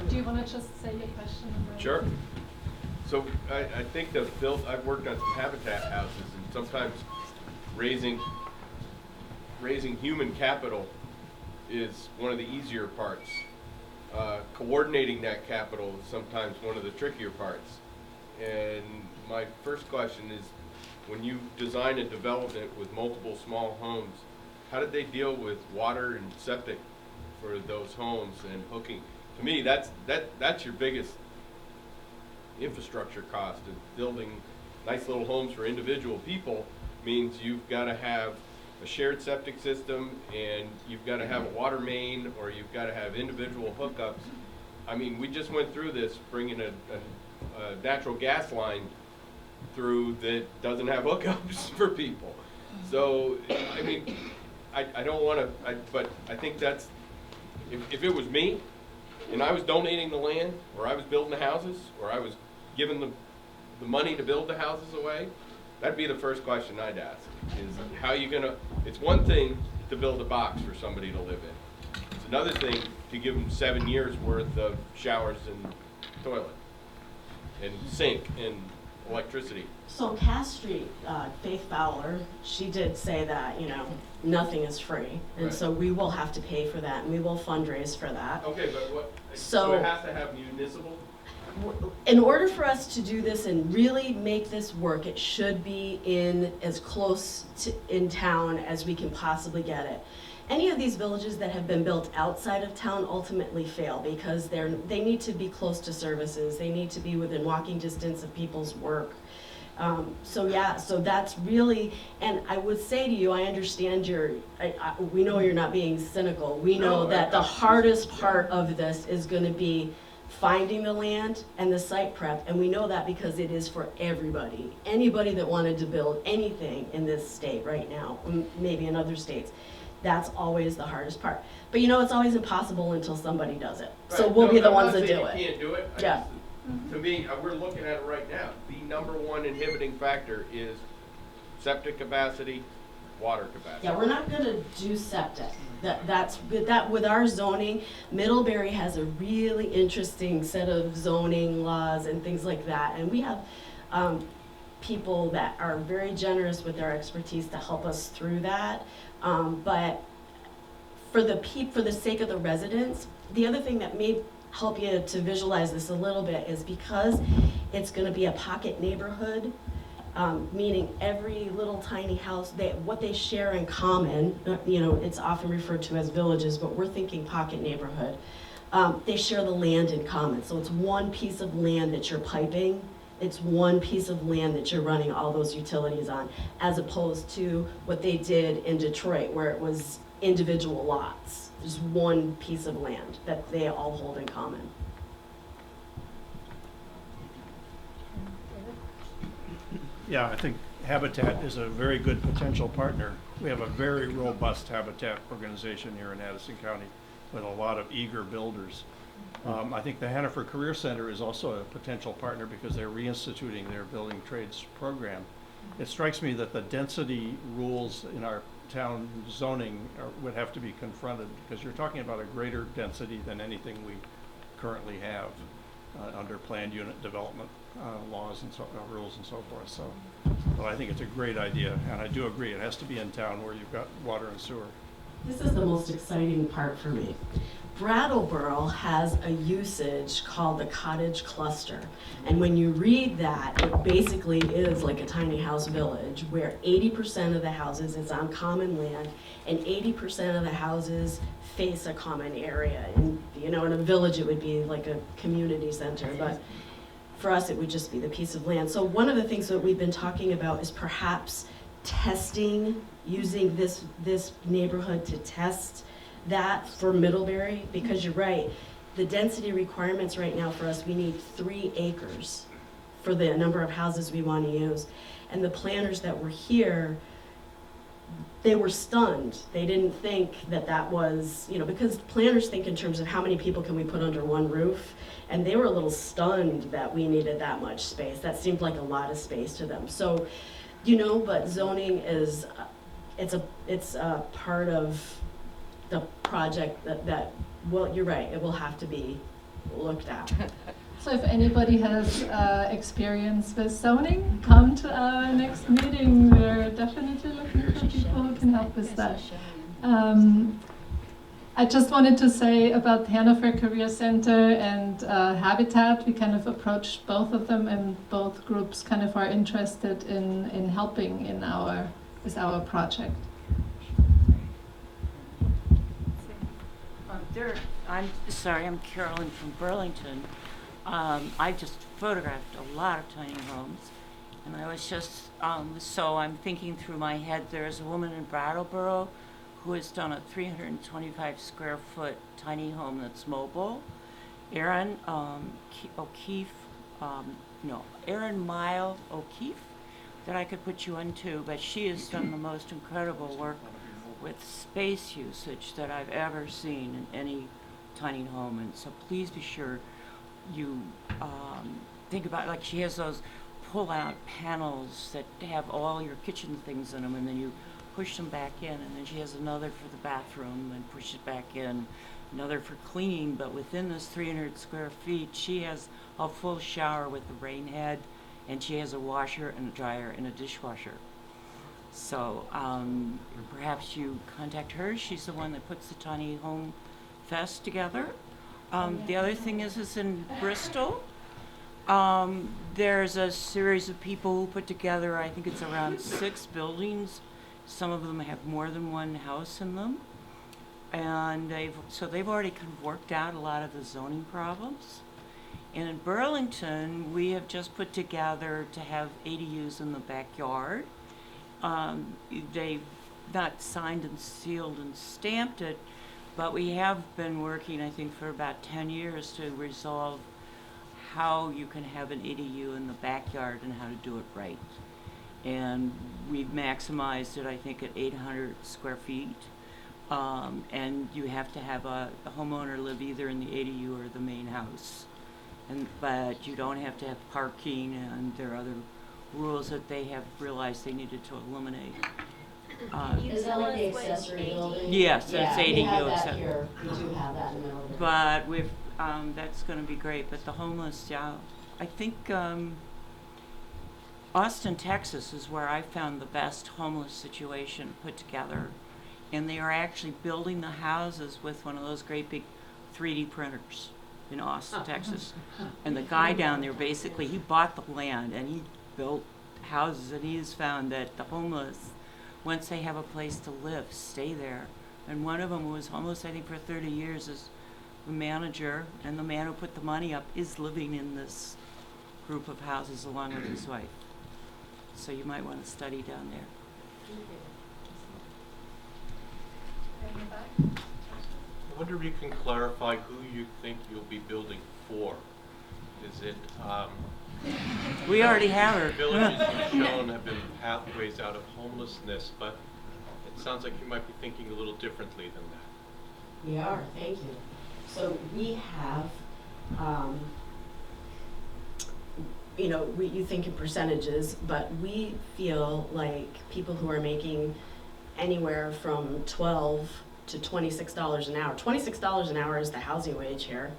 Do you want to just say your question? Sure. So I think I've worked on some habitat houses, and sometimes raising human capital is one of the easier parts. Coordinating that capital is sometimes one of the trickier parts. And my first question is, when you design a development with multiple small homes, how did they deal with water and septic for those homes and hooking? To me, that's your biggest infrastructure cost of building nice little homes for individual people. Means you've got to have a shared septic system, and you've got to have a water main, or you've got to have individual hookups. I mean, we just went through this, bringing a natural gas line through that doesn't have hookups for people. So, I mean, I don't want to, but I think that's, if it was me, and I was donating the land, or I was building the houses, or I was giving the money to build the houses away, that'd be the first question I'd ask, is how are you gonna, it's one thing to build a box for somebody to live in. It's another thing to give them 7 years worth of showers and toilet, and sink, and electricity. So Cass Street, Faith Fowler, she did say that, nothing is free. And Right. so we will have to pay for that, and we will fundraise for that. Okay, but what, So it has to have municipal? In order for us to do this and really make this work, it should be in as close to in town as we can possibly get it. Any of these villages that have been built outside of town ultimately fail because they need to be close to services. They need to be within walking distance of people's work. So that's really, and I would say to you, I understand we know you're not being cynical. We know that the hardest part of this is going to be finding the land and the site prep, and we know that because it is for everybody. Anybody that wanted to build anything in this state right now, maybe in other states, that's always the hardest part. But it's always impossible until somebody does it. Right. So we'll be the ones that do it. You can't do it. To me, we're looking at it right now. The number one inhibiting factor is septic capacity, water capacity. Yeah, we're not going to do septic. That's with our zoning. Middlebury has a really interesting set of zoning laws and things like that, and we have people that are very generous with their expertise to help us through that. But for the sake of the residents, the other thing that may help you to visualize this a little bit is because it's going to be a pocket neighborhood. Meaning every little tiny house, what they share in common, it's often referred to as villages, but we're thinking pocket neighborhood. They share the land in common. So it's one piece of land that you're piping. It's one piece of land that you're running all those utilities on, as opposed to what they did in Detroit, where it was individual lots. There's one piece of land that they all hold in common. Yeah, I think Habitat is a very good potential partner. We have a very robust Habitat organization here in Addison County with a lot of eager builders. I think the Hannaford Career Center is also a potential partner because they're reinstituting their building trades program. It strikes me that the density rules in our town zoning would have to be confronted because you're talking about a greater density than anything we currently have under planned unit development laws and rules and so forth. So, but I think it's a great idea, and I do agree it has to be in town where you've got water and sewer. This is the most exciting part for me. Brattleboro has a usage called the cottage cluster. And when you read that, it basically is like a tiny house village where 80% of the houses is on common land and 80% of the houses face a common area. And you know, in a village it would be like a community center, but for us it would just be the piece of land. So one of the things that we've been talking about is perhaps testing, using this neighborhood to test that for Middlebury, because you're right, the density requirements right now for us, we need 3 acres for the number of houses we want to use. And the planners that were here, they were stunned. They didn't think that that was, you know, because planners think in terms of how many people can we put under one roof, and they were a little stunned that we needed that much space. That seemed like a lot of space to them. So, you know, but zoning is, it's a part of the project that, well, you're right, it will have to be looked at. So if anybody has experience with zoning, come to our next meeting. We're definitely looking for people who can help with that. I just wanted to say about the Hannaford Career Center and Habitat. We kind of approached both of them, and both groups kind of are interested in helping with our project. I'm sorry, I'm Carolyn from Burlington. I just photographed a lot of tiny homes, and I was just, so I'm thinking through my head, there's a woman in Brattleboro who has done a 325 square foot tiny home that's mobile. Erin Mile O'Keefe, that I could put you into, but she has done the most incredible work with space usage that I've ever seen in any tiny home. And so please be sure you think about, like, she has those pull-out panels that have all your kitchen things in them, and then you push them back in, and then she has another for the bathroom and push it back in, another for cleaning. But within this 300 square feet, she has a full shower with the rain head, and she has a washer and a dryer and a dishwasher. So perhaps you contact her. She's the one that puts the Tiny Home Fest together. The other thing is in Bristol, there's a series of people who put together, I think it's around 6 buildings. Some of them have more than one house in them. And they've already kind of worked out a lot of the zoning problems. And in Burlington, we have just put together to have ADUs in the backyard. They've not signed and sealed and stamped it, but we have been working, I think, for about 10 years to resolve how you can have an ADU in the backyard and how to do it right. And we've maximized it, I think, at 800 square feet. And you have to have a homeowner live either in the ADU or the main house. But you don't have to have parking, and there are other rules that they have realized they needed to eliminate. Is that like the accessory building? Yes, yeah, it's ADU. we have that here. We do have that in the middle. But we've, that's going to be great. But the homeless, yeah, I think Austin, Texas is where I found the best homeless situation put together. And they are actually building the houses with one of those great big 3D printers in Austin, Texas. And the guy down there, basically, he bought the land and he built houses, and he has found that the homeless, once they have a place to live, stay there. And one of them who was homeless, I think, for 30 years is the manager, and the man who put the money up is living in this group of houses along with his wife. So you might want to study down there. I wonder if you can clarify who you think you'll be building for. Is it We already have her. Villages you've shown have been pathways out of homelessness, but it sounds like you might be thinking a little differently than that. We are, thank you. So we have, you think in percentages, but we feel like people who are making anywhere from $12 to $26 an hour. $26 an hour is the housing wage here.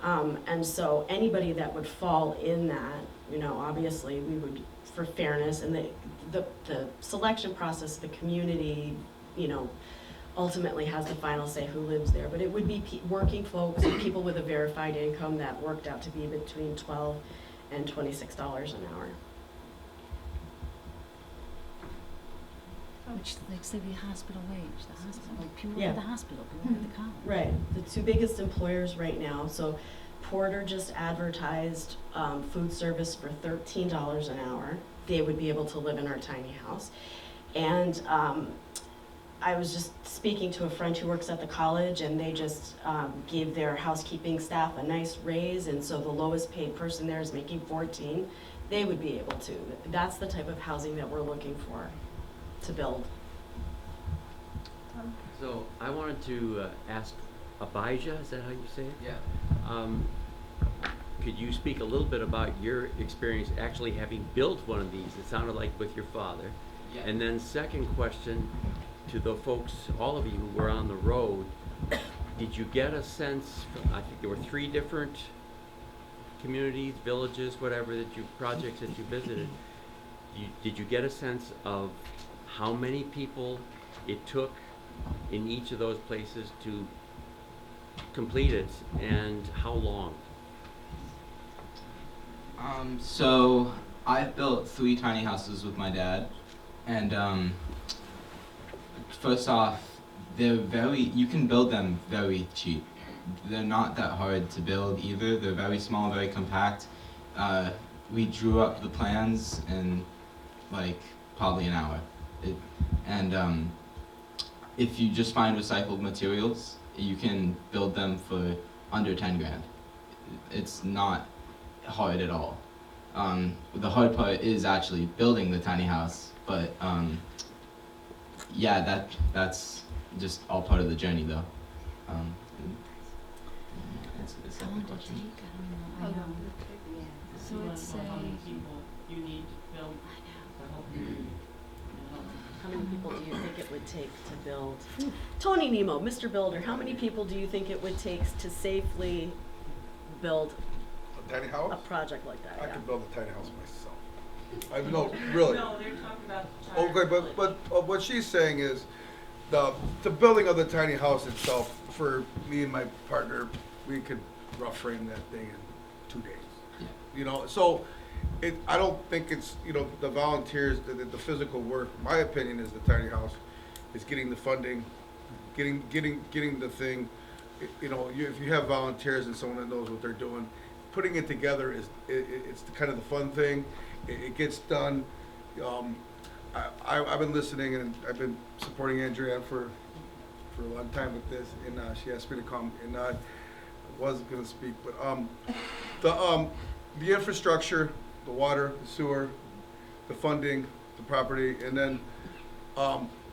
And so anybody that would fall in that, obviously we would, for fairness, and the selection process, the community, ultimately has the final say who lives there. But it would be working folks and people with a verified income that worked out to be between $12 and $26 an hour. Which, like, say the hospital wage, the hospital, like people Yeah. at the hospital, people at the college. Right, the two biggest employers right now. So Porter just advertised food service for $13 an hour. They would be able to live in our tiny house. And I was just speaking to a friend who works at the college, and they just gave their housekeeping staff a nice raise, and so the lowest paid person there is making $14. They would be able to. That's the type of housing that we're looking for to build. So I wanted to ask Abijah, is that how you say it? Yeah. Could you speak a little bit about your experience actually having built one of these? It sounded like with your father. Yeah. And then second question to the folks, all of you who were on the road, did you get a sense, I think there were 3 different communities, villages, whatever, projects that you visited. Did you get a sense of how many people it took in each of those places to complete it, and how long? So I've built 3 tiny houses with my dad, and first off, you can build them very cheap. They're not that hard to build either. They're very small, very compact. We drew up the plans in like probably an hour. If you just find recycled materials, you can build them for under 10 grand. It's not hard at all. The hard part is actually building the tiny house, but yeah, that's just all part of the journey though. It's How long did it take? I don't know. So let's say how many people you need to build. How many people do you think it would take to build? Tony Nemo, Mr. Builder, how many people do you think it would take to safely build a tiny house? A project like that? I Yeah. could build a tiny house myself. No, really. No, they're talking about. Okay, but what she's saying is the building of the tiny house itself, for me and my partner, we could rough frame that thing in 2 days. So I don't think it's, the volunteers, the physical work. My opinion is the tiny house is getting the funding, getting the thing. If you have volunteers and someone that knows what they're doing, putting it together it's kind of the fun thing. It gets done. I've been listening, and I've been supporting Andrea for a long time with this, and she asked me to come, and I wasn't going to speak, but the infrastructure, the water, the sewer, the funding, the property, and then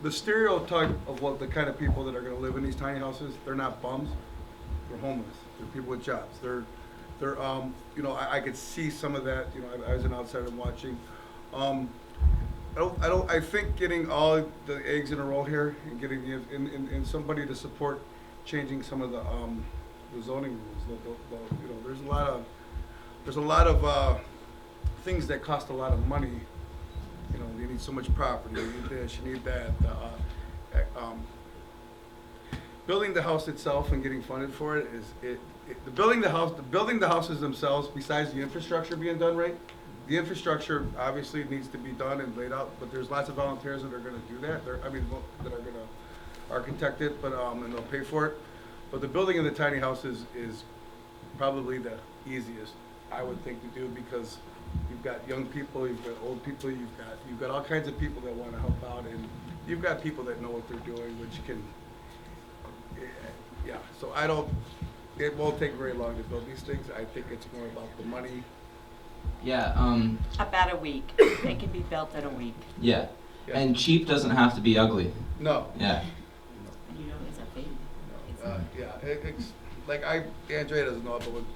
the stereotype of what the kind of people that are going to live in these tiny houses, they're not bums, they're homeless, they're people with jobs, they're I could see some of that. I was an outsider watching. I think getting all the eggs in a row here and getting and somebody to support changing some of the zoning rules. There's a lot of things that cost a lot of money. You need so much property. You need this. You need that. Building the house itself and getting funded for it building the houses themselves. Besides the infrastructure being done right, the infrastructure obviously needs to be done and laid out. But there's lots of volunteers that are going to do that. That are going to architect it, but and they'll pay for it. But the building of the tiny houses is probably the easiest, I would think, to do, because you've got young people, you've got old people, you've got all kinds of people that want to help out, and you've got people that know what they're doing, which can, yeah. So it won't take very long to build these things. I think it's more about the money Yeah, About a week. They can be built in a week. yeah. And cheap doesn't have to be ugly. No. Yeah. You know, it's a fee. Yeah, it's like Andrea doesn't know, but when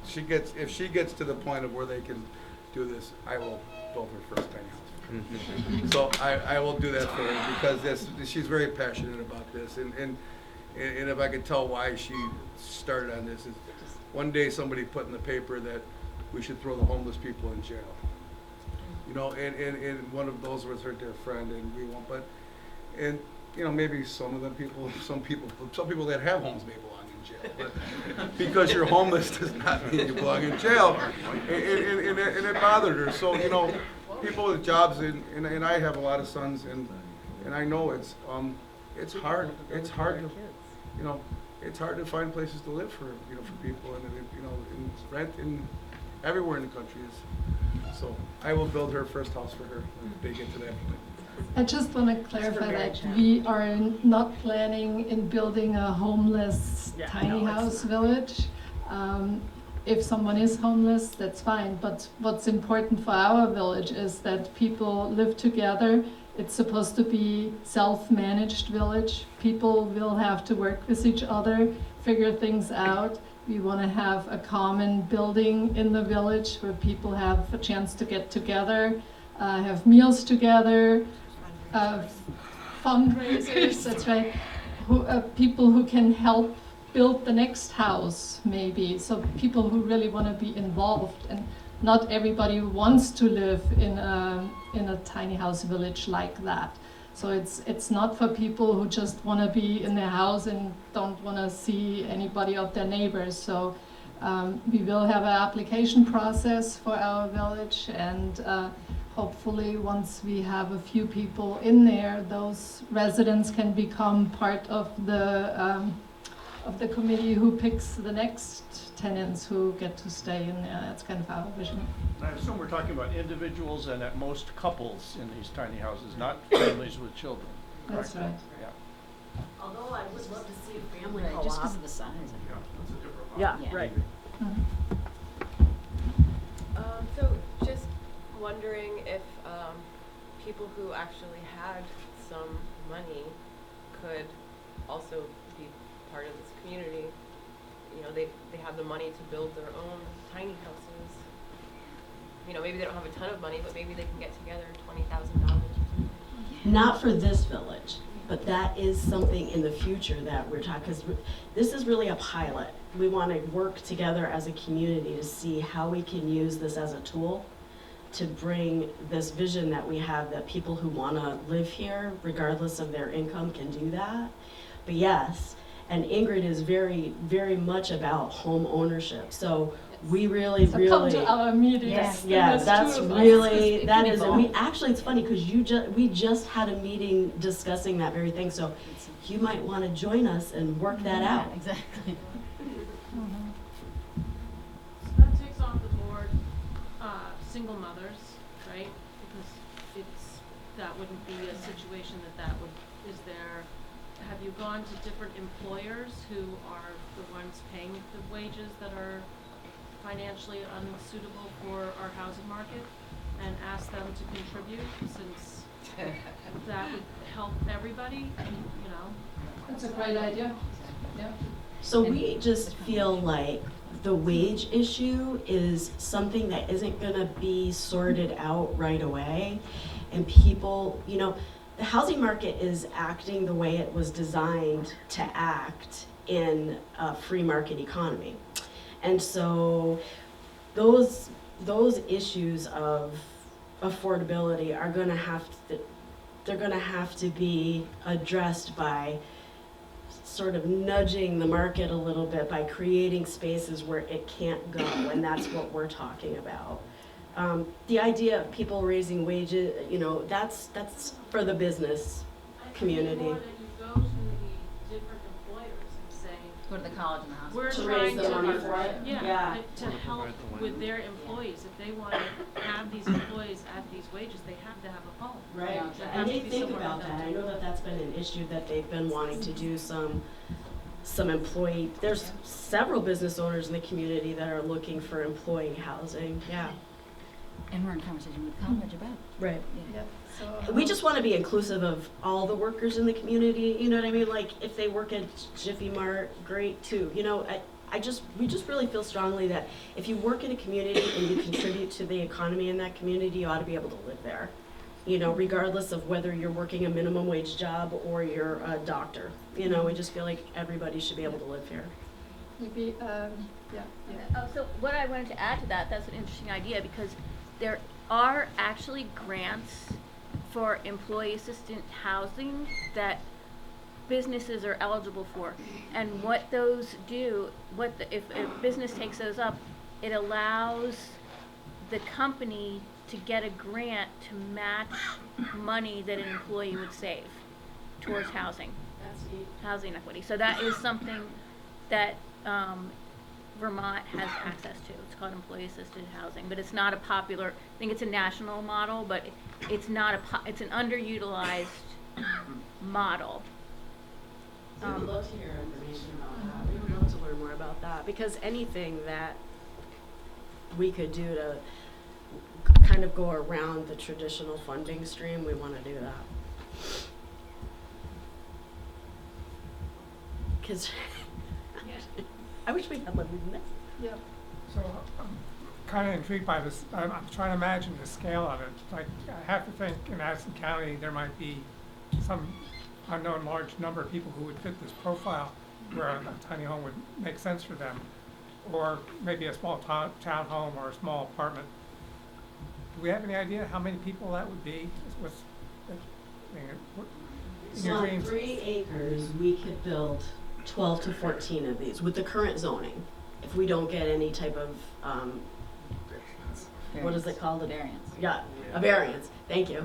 if she gets to the point of where they can do this, I will build her first tiny house. So I will do that for her because she's very passionate about this, and if I could tell why she started on this is one day somebody put in the paper that we should throw the homeless people in jail. You know, and one of those was her dear friend, and we won't. But you know, maybe some people that have homes may belong in jail. But because you're homeless does not mean you belong in jail, and it bothered her. So you know, people with jobs, and I have a lot of sons, and I know it's hard. It's hard to, you know, it's hard to find places to live for people, and you know, and rent in everywhere in the country is. So I will build her first house for her when they get to that point. I just want to clarify that we are not planning in building a homeless tiny house village. If someone is homeless, that's fine. But what's important for our village is that people live together. It's supposed to be self-managed village. People will have to work with each other, figure things out. We want to have a common building in the village where people have a chance to get together, have meals together, fundraisers, that's right. People who can help build the next house, maybe. So people who really want to be involved, and not everybody wants to live in a tiny house village like that. So it's not for people who just want to be in their house and don't want to see anybody of their neighbors. So we will have an application process for our village, and hopefully once we have a few people in there, those residents can become part of the committee who picks the next tenants who get to stay in there. That's kind of our vision. I assume we're talking about individuals and at most couples in these tiny houses, not families with children. That's right. Yeah. Although I would love to see a family Right, co-op. just because of the size. Yeah, that's a different Yeah, Yeah. right. So just wondering if people who actually had some money could also be part of this community. You know, they have the money to build their own tiny houses. You know, maybe they don't have a ton of money, but maybe they can get together $20,000. Not for this village, but that is something in the future that we're talking, because this is really a pilot. We want to work together as a community to see how we can use this as a tool to bring this vision that we have, that people who want to live here, regardless of their income, can do that. But yes, and Ingrid is very, very much about home ownership. So we really, So come to our meetings. yeah, There's that's two of us really, that is, people. and we actually, it's funny because we just had a meeting discussing that very thing. So you might want to join us and work that out. Exactly. So that takes off the board single mothers, right? Because that wouldn't be a situation is there. Have you gone to different employers who are the ones paying the wages that are financially unsuitable for our housing market, and asked them to contribute, since that would help everybody, you know? That's a great idea. Yeah. So we just feel like the wage issue is something that isn't going to be sorted out right away. And people, you know, the housing market is acting the way it was designed to act in a free market economy. And so those issues of affordability are going to have to be addressed by sort of nudging the market a little bit, by creating spaces where it can't go, and that's what we're talking about. The idea of people raising wages, you know, that's for the business community. More that you go to the different employers and say, Go to the college and the hospital. we're To trying raise the money for it? Yeah, to help with their employees. If they want to have these employees at these wages, they have to have a home. Right, There and has they to be think somewhere about for that. them I to know that that's been an issue that they've been wanting to do some employee, there's several business owners in the community that are looking for employee housing, yeah. And we're in conversation with college about it. Right. Yeah. We just want to be inclusive of all the workers in the community, you know what I mean? Like, if they work at Jiffy Mart, great too. You know, we just really feel strongly that if you work in a community and you contribute to the economy in that community, you ought to be able to live there. You know, regardless of whether you're working a minimum wage job or you're a doctor. You know, we just feel like everybody should be able to live here. Maybe, So what I wanted to add to that, that's an interesting idea, because there are actually grants for employee assistant housing that businesses are eligible for. And what those do, if a business takes those up, it allows the company to get a grant to match money that an employee would save towards housing. Housing equity. So that is something that Vermont has access to. It's called employee assisted housing, but it's not a popular, I think it's a national model, but it's not it's an underutilized model. We'd love to hear information about that. We would love to learn more about that, because anything that we could do to kind of go around the traditional funding stream, we want to do that. Because I wish we had lived in this. Yeah. So I'm kind of intrigued by this. I'm trying to imagine the scale of it. Like, I have to think in Addison County there might be some unknown large number of people who would fit this profile where a tiny home would make sense for them, or maybe a small townhome or a small apartment. Do we have any idea how many people that would be? So on 3 acres, we could build 12 to 14 of these with the current zoning. If we don't get any type of, what is it called? A variance. Yeah, a variance. Thank you.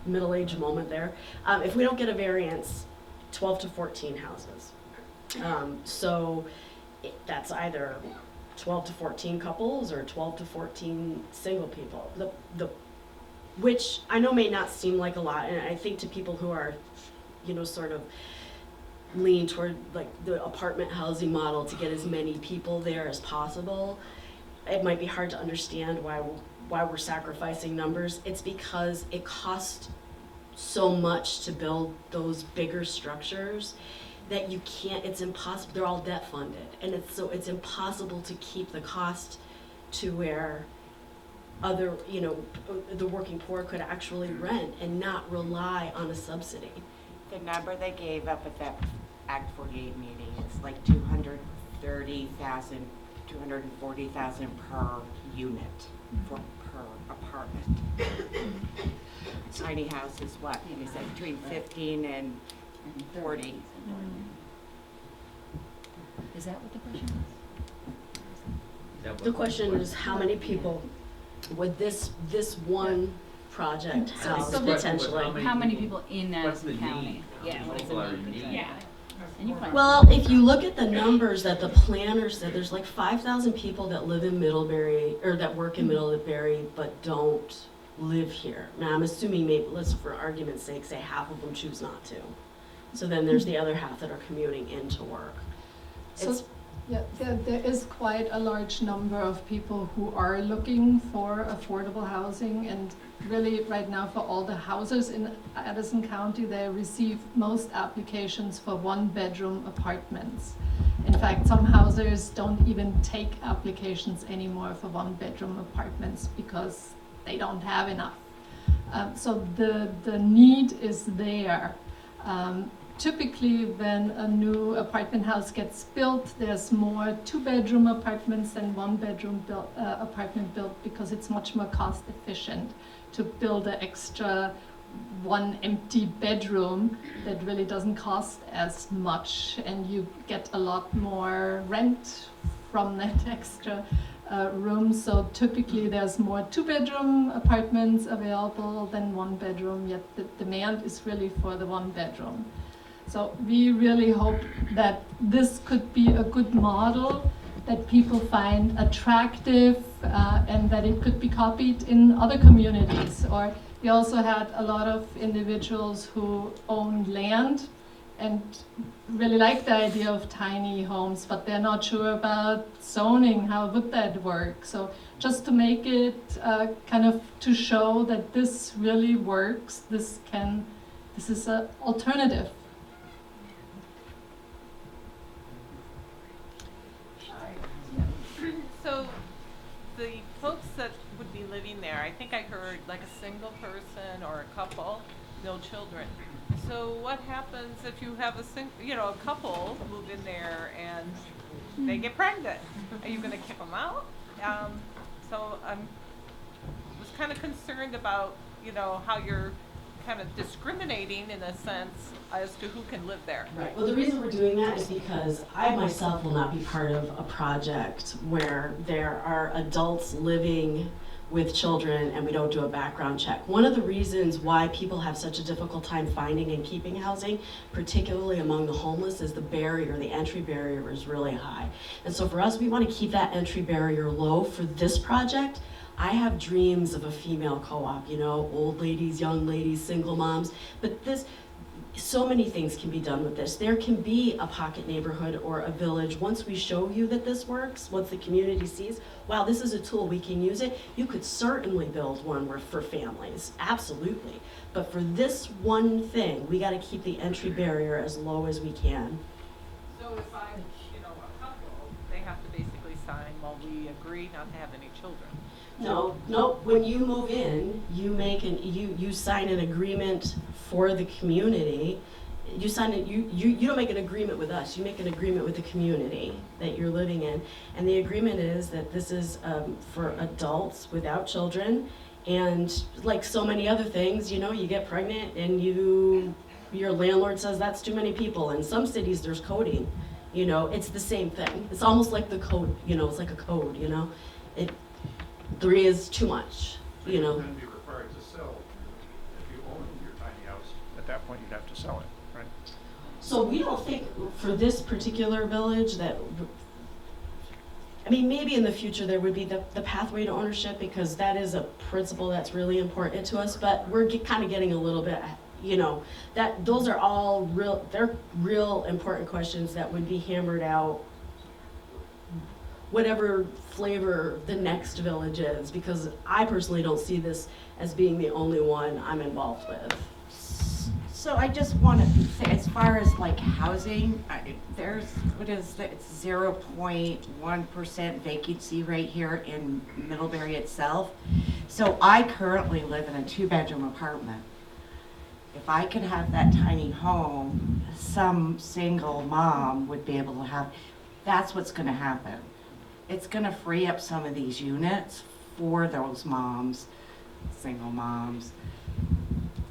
Middle-aged moment there. If we don't get a variance, 12 to 14 houses. So that's either 12 to 14 couples or 12 to 14 single people. Which I know may not seem like a lot, and I think to people who are, you know, sort of lean toward like the apartment housing model to get as many people there as possible, it might be hard to understand why we're sacrificing numbers. It's because it costs so much to build those bigger structures that you can't, it's impossible, they're all debt funded, and it's impossible to keep the cost to where other, you know, the working poor could actually rent and not rely on a subsidy. The number they gave up at that Act 48 meeting, it's like 230,000, 240,000 per unit per apartment. Tiny house is what? You said between 15 and 40. Is that what the question is? The question is, how many people would this one project house potentially? How many people in Addison County? Yeah, what is the need? Yeah. Well, if you look at the numbers that the planner said, there's like 5,000 people that live in Middlebury, or that work in Middlebury, but don't live here. Now, I'm assuming maybe, let's for argument's sake, say half of them choose not to. So then there's the other half that are commuting into work. There is quite a large number of people who are looking for affordable housing, and really right now for all the houses in Addison County, they receive most applications for 1-bedroom apartments. In fact, some houses don't even take applications anymore for 1-bedroom apartments because they don't have enough. So the need is there. Typically, when a new apartment house gets built, there's more 2-bedroom apartments than 1-bedroom apartment built, because it's much more cost efficient to build an extra one empty bedroom that really doesn't cost as much, and you get a lot more rent from that extra room. So typically there's more 2-bedroom apartments available than 1-bedroom, yet the demand is really for the 1-bedroom. So we really hope that this could be a good model that people find attractive, and that it could be copied in other communities. Or we also had a lot of individuals who own land and really like the idea of tiny homes, but they're not sure about zoning. How would that work? So just to make it kind of to show that this really works, this is an alternative. So the folks that would be living there, I think I heard like a single person or a couple, no children. So what happens if you have a couple move in there and they get pregnant? Are you going to kick them out? So I was kind of concerned about, how you're kind of discriminating in a sense as to who can live there. Right. Well, the reason we're doing that is because I myself will not be part of a project where there are adults living with children and we don't do a background check. One of the reasons why people have such a difficult time finding and keeping housing, particularly among the homeless, is the entry barrier is really high. And so for us, we want to keep that entry barrier low for this project. I have dreams of a female co-op, old ladies, young ladies, single moms, but so many things can be done with this. There can be a pocket neighborhood or a village. Once we show you that this works, once the community sees, wow, this is a tool, we can use it, you could certainly build one for families, absolutely. But for this one thing, we gotta keep the entry barrier as low as we can. So if I'm, a couple, they have to basically sign, well, we agree not to have any children. No, when you move in, you sign an agreement for the community. You don't make an agreement with us, you make an agreement with the community that you're living in. And the agreement is that this is for adults without children. And like so many other things, you get pregnant and your landlord says that's too many people. In some cities there's coding, it's the same thing. It's almost like the code, it's like a code, 3 is too much, You'd then be required to sell if you own your tiny house. At that point, you'd have to sell it, right? So we don't think for this particular village that, maybe in the future there would be the pathway to ownership, because that is a principle that's really important to us, but we're kind of getting a little bit, those are all they're real important questions that would be hammered out whatever flavor the next village is, because I personally don't see this as being the only one I'm involved with. So I just want to say, as far as like housing, there's, it's 0.1% vacancy right here in Middlebury itself. So I currently live in a 2-bedroom apartment. If I could have that tiny home, some single mom would be able to have, that's what's going to happen. It's going to free up some of these units for those moms, single moms,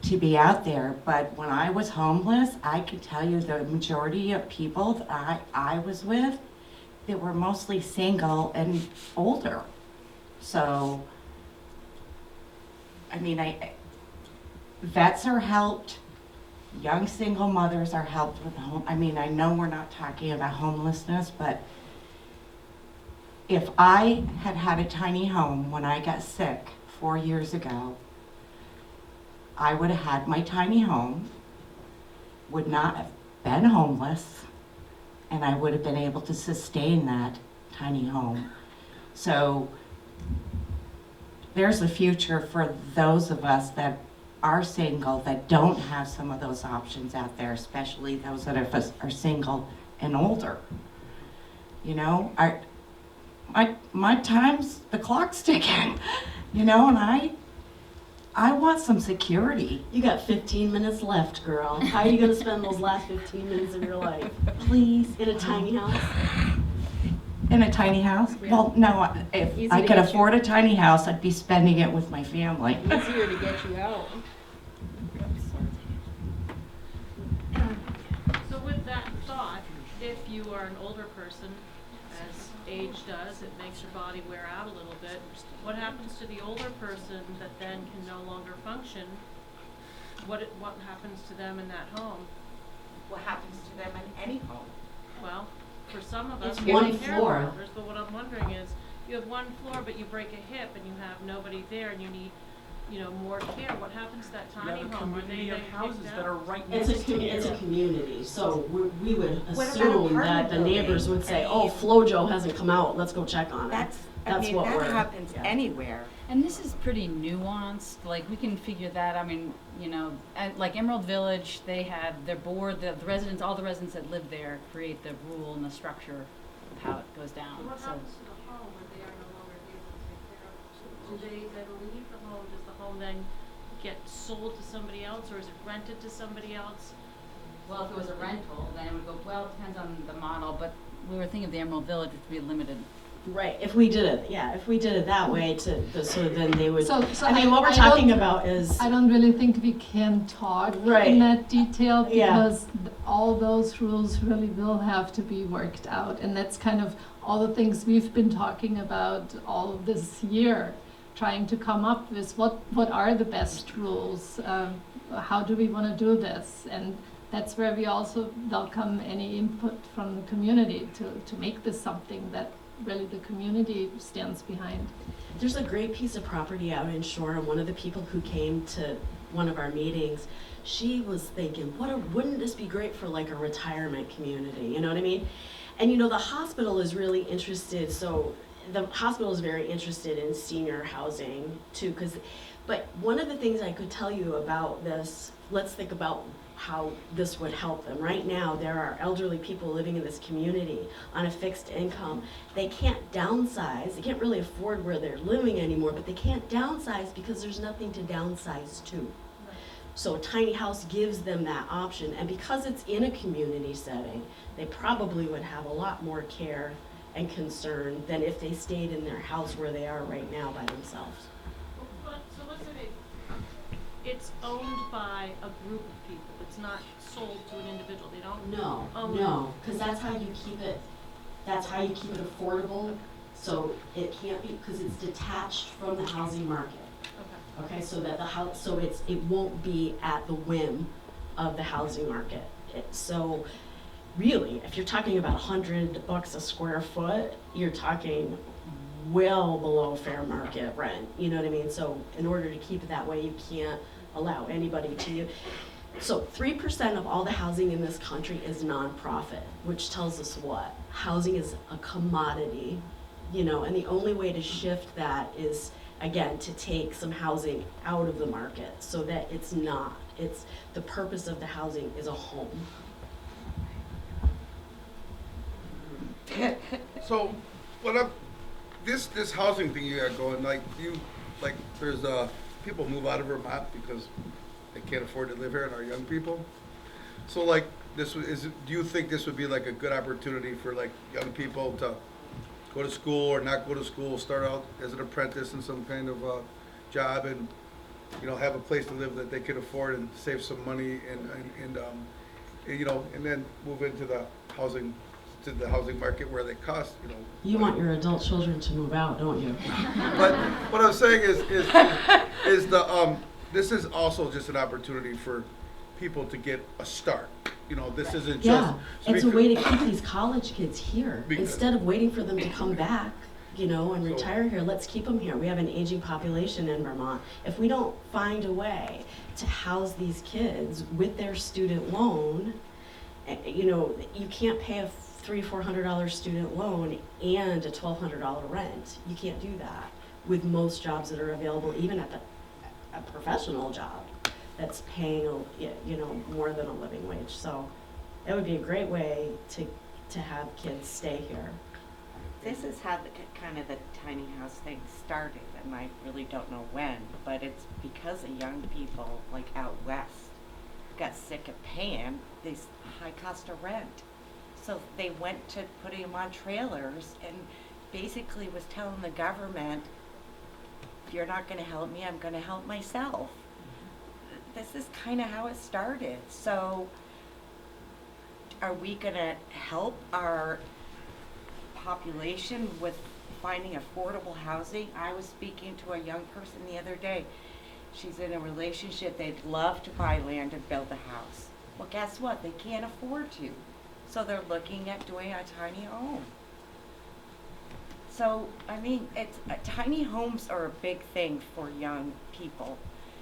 to be out there. But when I was homeless, I can tell you the majority of people that I was with, they were mostly single and older. So, vets are helped, young single mothers are helped with home. I know we're not talking about homelessness, but if I had had a tiny home when I got sick 4 years ago, I would have had my tiny home, would not have been homeless, and I would have been able to sustain that tiny home. So there's a future for those of us that are single, that don't have some of those options out there, especially those that are single and older. My time's, the clock's ticking, and I want some security. You got 15 minutes left, girl. How are you gonna spend those last 15 minutes of your life? Please. In a tiny house? In a tiny house? Yeah. Well, no, if I could afford a tiny house, I'd be spending it with my family. Easier to get you out. So with that thought, if you are an older person, as age does, it makes your body wear out a little bit. What happens to the older person that then can no longer function? What happens to them in that home? What happens to them in any home? Well, for some of us, It's we one take care floor. of others, but what I'm wondering is, you have one floor, but you break a hip and you have nobody there, and you need you know, more care, what happens to that You tiny have a home? Are they community of then houses kicked that out? are right It's next to it's you. a community, so we would What about assume that apartment the neighbors building? would say, I oh, mean- Flojo hasn't come out, let's go check on it. I mean, what that we're- happens yeah. anywhere. And this is pretty nuanced, like we can figure that, I mean, you know, like Emerald Village, they have their board, the residents, all the residents that live there create the rule and the structure of how it goes down, What so. happens to the home when they are no longer able to take care of it? Do they then leave the home? Does the home then get sold to somebody else, or is it rented to somebody else? Well, if it was a rental, then it would go, well, it depends on the model, but we were thinking of the Emerald Village, which would be limited. Right, if we did it that way so then they would, So I mean, what we're talking don't- about is. I don't really think we can talk Right. in that detail Yeah. because all those rules really will have to be worked out. And that's kind of all the things we've been talking about all of this year, trying to come up with what are the best rules, how do we want to do this? And that's where we also welcome any input from the community to make this something that really the community stands behind. There's a great piece of property out in Shore, and one of the people who came to one of our meetings, she was thinking, wouldn't this be great for like a retirement community, you know what I mean? And you know, the hospital is really interested, so the hospital is very interested in senior housing too, but one of the things I could tell you about this, let's think about how this would help them. Right now, there are elderly people living in this community on a fixed income. They can't downsize. They can't really afford where they're living anymore, but they can't downsize because there's nothing to downsize to. So a tiny house gives them that option, and because it's in a community setting, they probably would have a lot more care and concern than if they stayed in their house where they are right now by themselves. So let's say it's owned by a group of people. It's not sold to an individual. They don't own it. No, because that's how you keep it. That's how you keep it affordable. So it can't be, because it's detached from the housing market. Okay. Okay, so that the house, so it won't be at the whim of the housing market. So really, if you're talking about $100 a square foot, you're talking well below fair market rent. You know what I mean? So in order to keep it that way, you can't allow anybody to. So 3% of all the housing in this country is nonprofit, which tells us what? Housing is a commodity, you know, and the only way to shift that is, again, to take some housing out of the market so that it's not. It's the purpose of the housing is a home. So, this housing thing you got going, there's people move out of Vermont because they can't afford to live here, and our young people. So do you think this would be like a good opportunity for like young people to go to school or not go to school, start out as an apprentice in some kind of job, and have a place to live that they can afford and save some money and then move into the housing market where they cost, You want your adult children to move out, don't you? But what I'm saying is this is also just an opportunity for people to get a start. This isn't just. Yeah, it's a way to keep these college kids here instead of waiting for them to come back, and retire here. Let's keep them here. We have an aging population in Vermont. If we don't find a way to house these kids with their student loan, you can't pay a $300-400 student loan and a $1,200 rent. You can't do that with most jobs that are available, even at a professional job that's paying more than a living wage. So it would be a great way to have kids stay here. This is how the tiny house thing started, and I really don't know when, but it's because of young people like out west got sick of paying this high cost of rent. So they went to putting them on trailers and basically was telling the government, if you're not going to help me, I'm going to help myself. This is kind of how it started. So are we going to help our population with finding affordable housing? I was speaking to a young person the other day. She's in a relationship. They'd love to buy land and build a house. Well, guess what? They can't afford to. So they're looking at doing a tiny home. So, I mean, tiny homes are a big thing for young people,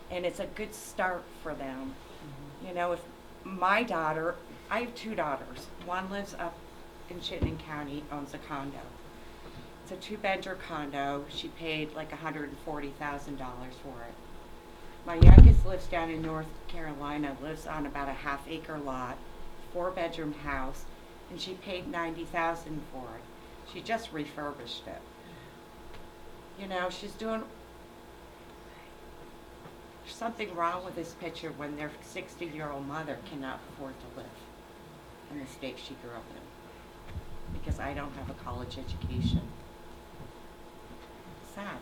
and it's a good start for them. You know, if my daughter, I have 2 daughters. One lives up in Chittenden County, owns a condo. It's a 2-bedroom condo. She paid like $140,000 for it. My youngest lives down in North Carolina, lives on about a half-acre lot, 4-bedroom house, and she paid $90,000 for it. She just refurbished it. You know, she's doing. There's something wrong with this picture when their 60-year-old mother cannot afford to live in the state she grew up in, because I don't have a college education. Sad.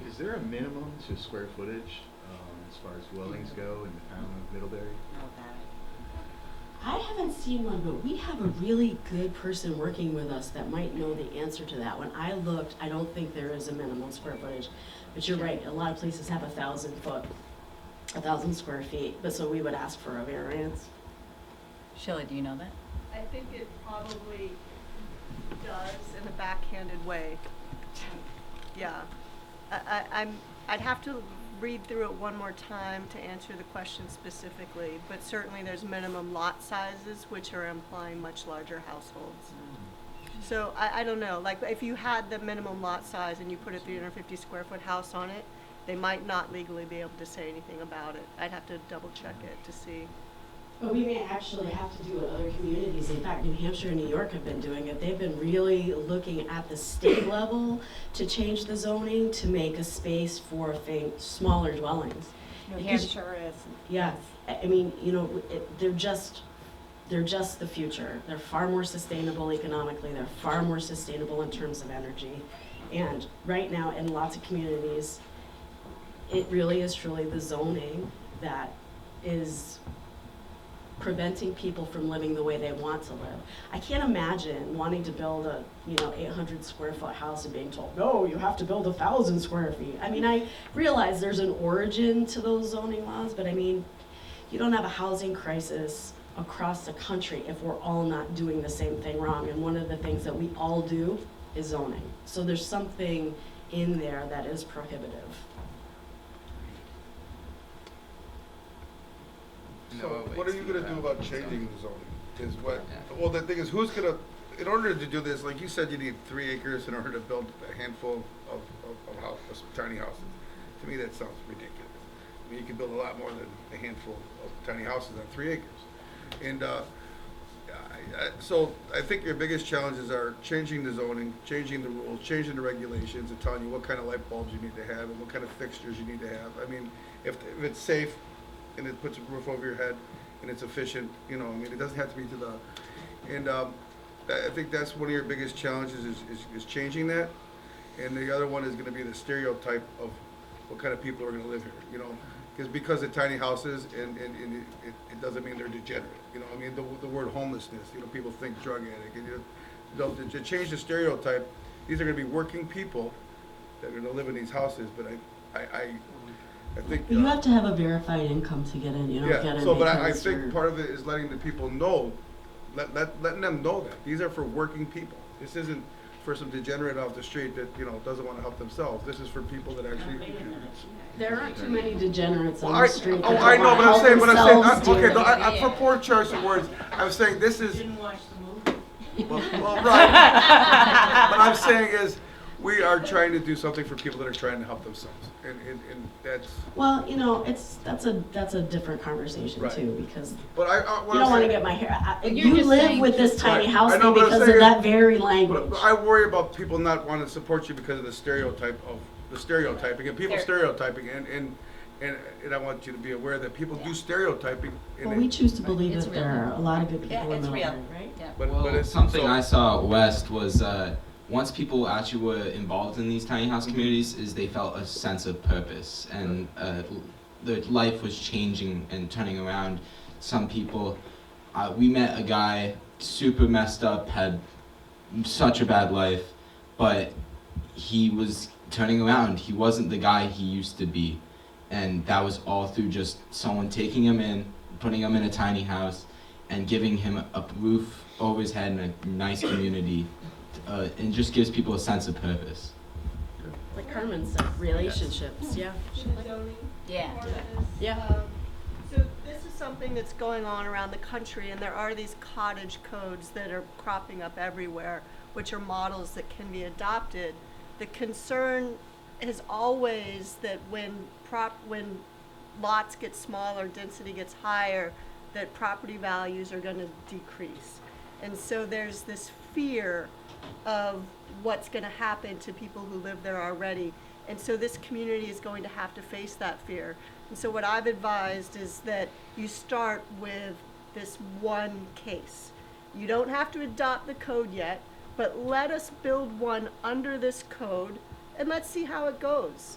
Is there a minimum to square footage as far as dwellings go in the town of Middlebury? No, that. I haven't seen one, but we have a really good person working with us that might know the answer to that. When I looked, I don't think there is a minimum square footage. But you're right, a lot of places have 1,000 square feet, but so we would ask for a variance. Shelley, do you know that? I think it probably does in a backhanded way. Yeah. I'd have to read through it one more time to answer the question specifically, but certainly there's minimum lot sizes which are implying much larger households. So I don't know, like if you had the minimum lot size and you put a 350 square foot house on it, they might not legally be able to say anything about it. I'd have to double check it to see. But we may actually have to do what other communities, in fact, New Hampshire and New York have been doing it. They've been really looking at the state level to change the zoning to make a space for smaller dwellings. New Hampshire is. Yes, I mean, you know, they're just the future. They're far more sustainable economically. They're far more sustainable in terms of energy. And right now, in lots of communities, it really is truly the zoning that is preventing people from living the way they want to live. I can't imagine wanting to build a 800 square foot house and being told, no, you have to build 1,000 square feet. I mean, I realize there's an origin to those zoning laws, but I mean, you don't have a housing crisis across the country if we're all not doing the same thing wrong. And one of the things that we all do is zoning. So there's something in there that is prohibitive. So what are you going to do about changing the zoning? Is what? Well, the thing is, who's going to, in order to do this, like you said, you need 3 acres in order to build a handful of tiny houses. To me, that sounds ridiculous. I mean, you can build a lot more than a handful of tiny houses on 3 acres. And so I think your biggest challenges are changing the zoning, changing the rules, changing the regulations, and telling you what kind of light bulbs you need to have and what kind of fixtures you need to have. I mean, if it's safe, and it puts a roof over your head, and it's efficient, you know, I mean, it doesn't have to be to the, and I think that's one of your biggest challenges is changing that, and the other one is gonna be the stereotype of what kind of people are gonna live here, you know, because of tiny houses, and it doesn't mean they're degenerate, you know, I mean, the word homelessness, you know, people think drug addict, and to change the stereotype, these are gonna be working people that are gonna live in these houses, but I think But you have to have a verified income to get in. You don't get in. So, but I think part of it is letting the people know, letting them know that these are for working people. This isn't for some degenerate off the street that doesn't want to help themselves. This is for people that actually. There aren't too many degenerates on the street. Oh, I know, but I'm saying, okay, no, for poor choice of words, I'm saying this is. Didn't watch the movie. Well, right. What I'm saying is, we are trying to do something for people that are trying to help themselves, and that's. Well, that's a different conversation too, because but you don't want to get my hair. You live with this tiny house thing because of that very language. But I worry about people not wanting to support you because of the stereotyping and people stereotyping, and I want you to be aware that people do stereotyping. Well, we choose to believe that there are a lot of good people in it's Middlebury, real. right? Yeah. But it's something I saw out west was once people actually were involved in these tiny house communities, is they felt a sense of purpose, and their life was changing and turning around. Some people, we met a guy super messed up, had such a bad life, but he was turning around. He wasn't the guy he used to be, and that was all through just someone taking him in, putting him in a tiny house, and giving him a roof over his head and a nice community and just gives people a sense of purpose. Like Carmen said, relationships, yeah. Yeah. Yeah. So this is something that's going on around the country, and there are these cottage codes that are cropping up everywhere, which are models that can be adopted. The concern is always that when lots get smaller, density gets higher, that property values are going to decrease. And so there's this fear of what's going to happen to people who live there already. And so this community is going to have to face that fear. And so what I've advised is that you start with this one case. You don't have to adopt the code yet, but let us build one under this code and let's see how it goes.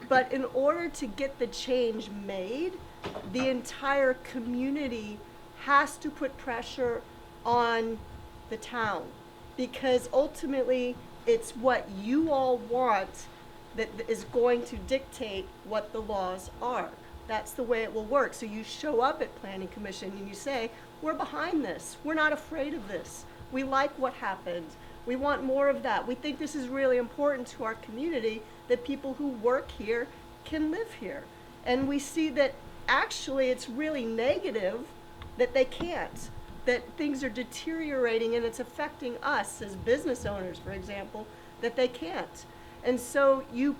But in order to get the change made, the entire community has to put pressure on the town, because ultimately it's what you all want that is going to dictate what the laws are. That's the way it will work. So you show up at Planning Commission and you say, we're behind this. We're not afraid of this. We like what happened. We want more of that. We think this is really important to our community, that people who work here can live here. And we see that actually it's really negative that they can't, that things are deteriorating and it's affecting us as business owners, for example, that they can't. And so you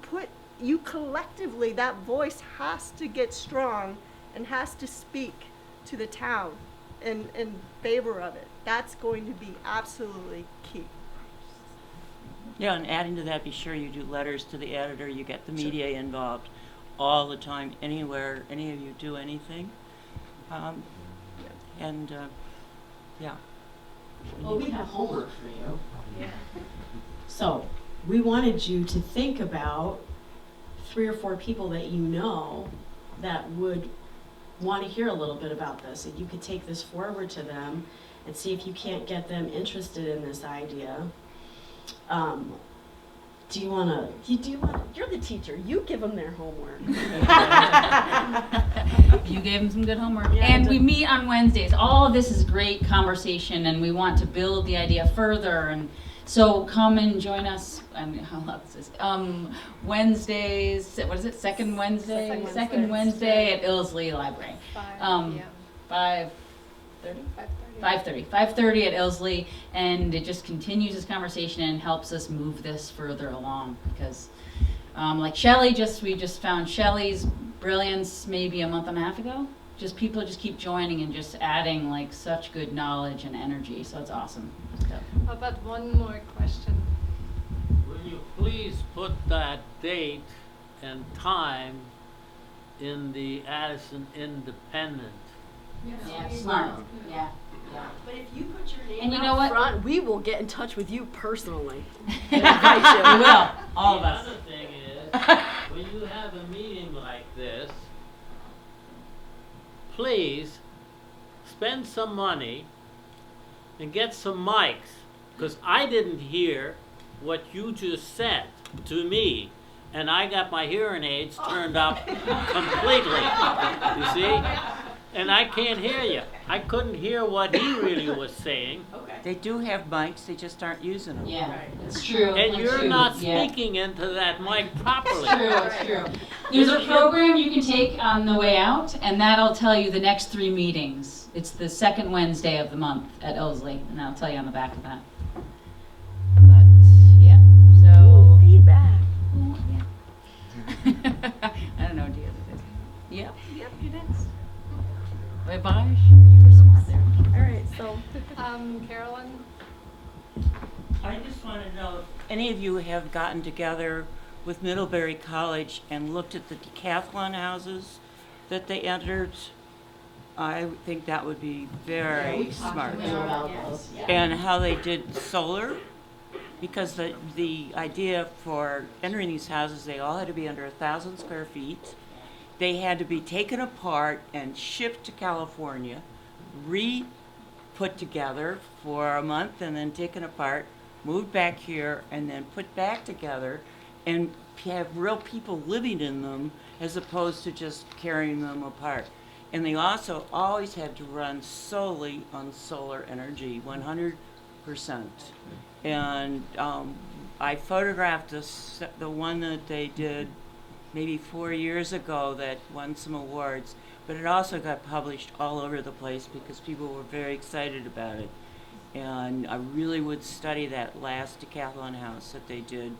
collectively, that voice has to get strong and has to speak to the town in favor of it. That's going to be absolutely key. Yeah, and adding to that, be sure you do letters to the editor. You get the media involved all the time, anywhere any of you do anything. Yeah. Well, we have homework for you. Yeah. So we wanted you to think about 3 or 4 people that you know that would want to hear a little bit about this, and you could take this forward to them and see if you can't get them interested in this idea. You're the teacher. You give them their homework. You gave them some good homework. Yeah, And we meet on Wednesdays. All of this is great conversation, and we want to build the idea further. And so come and join us. I mean, how loud is this? Wednesdays, what is it? Second Wednesday? Second Wednesday at Ilsley Library. 5:30 at Ilsley, and it just continues this conversation and helps us move this further along, because like Shelley, we just found Shelley's brilliance maybe a month and a half ago. Just people just keep joining and just adding like such good knowledge and energy, so it's awesome. How about one more question? Will you please put that date and time in the Addison Independent? Yeah, smart. Yeah. But if you put your name And you out know what? front, we will get in touch with you personally. We will, all of us. The other thing is, when you have a meeting like this, please spend some money and get some mics, because I didn't hear what you just said to me, and I got my hearing aids turned up completely, you see? And I can't hear you. I couldn't hear what he really was saying. They do have mics, they just aren't using them. Yeah, it's true. And it's you're true. not Yeah. speaking into that mic properly. It's true. There's a program you can take on the way out, and that'll tell you the next 3 meetings. It's the second Wednesday of the month at Ilsley, and that'll tell you on the back of that. But, yeah, so... Feedback. I don't know, do you have a Yep, you're next. Bye-bye. You were smart there. All right, so... Carolyn? I just want to know if any of you have gotten together with Middlebury College and looked at the decathlon houses that they entered. I think that would be very smart. And how they did solar, because the idea for entering these houses, they all had to be under 1,000 square feet. They had to be taken apart and shipped to California, put together for a month, and then taken apart, moved back here, and then put back together, and have real people living in them as opposed to just carrying them apart. And they also always had to run solely on solar energy, 100% And I photographed the one that they did maybe 4 years ago that won some awards, but it also got published all over the place because people were very excited about it. And I really would study that last decathlon house that they did.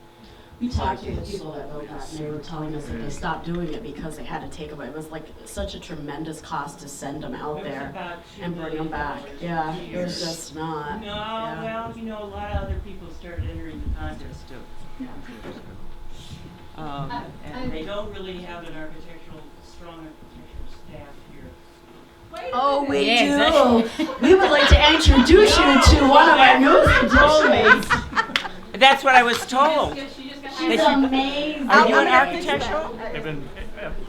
We talked to the people that built that, and they were telling us that they stopped doing it because they had to take them. It was like such a tremendous cost to send them out there and bring them back. Yeah, it was just not. No, yeah. well, you know, a lot of other people started entering the contest too. And they don't really have an strong architectural staff here. Oh, we do. We would like to introduce you to one of our newest additions. That's what I was told. She's amazing. Are you an architectural? They've been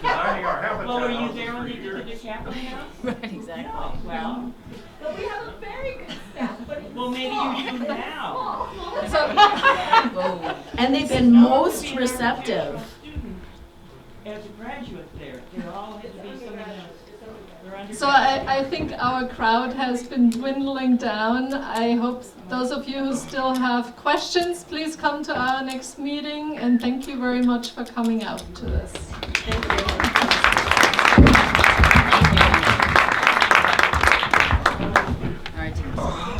designing our habitat. Well, were you there when they did the Decathlon house? Right, exactly. Well, But we have a very good staff, but it's well, maybe you do now. And they've been most receptive. As a graduate there, they all had to be something else. So I think our crowd has been dwindling down. I hope those of you who still have questions, please come to our next meeting, and thank you very much for coming out to this. Thank you.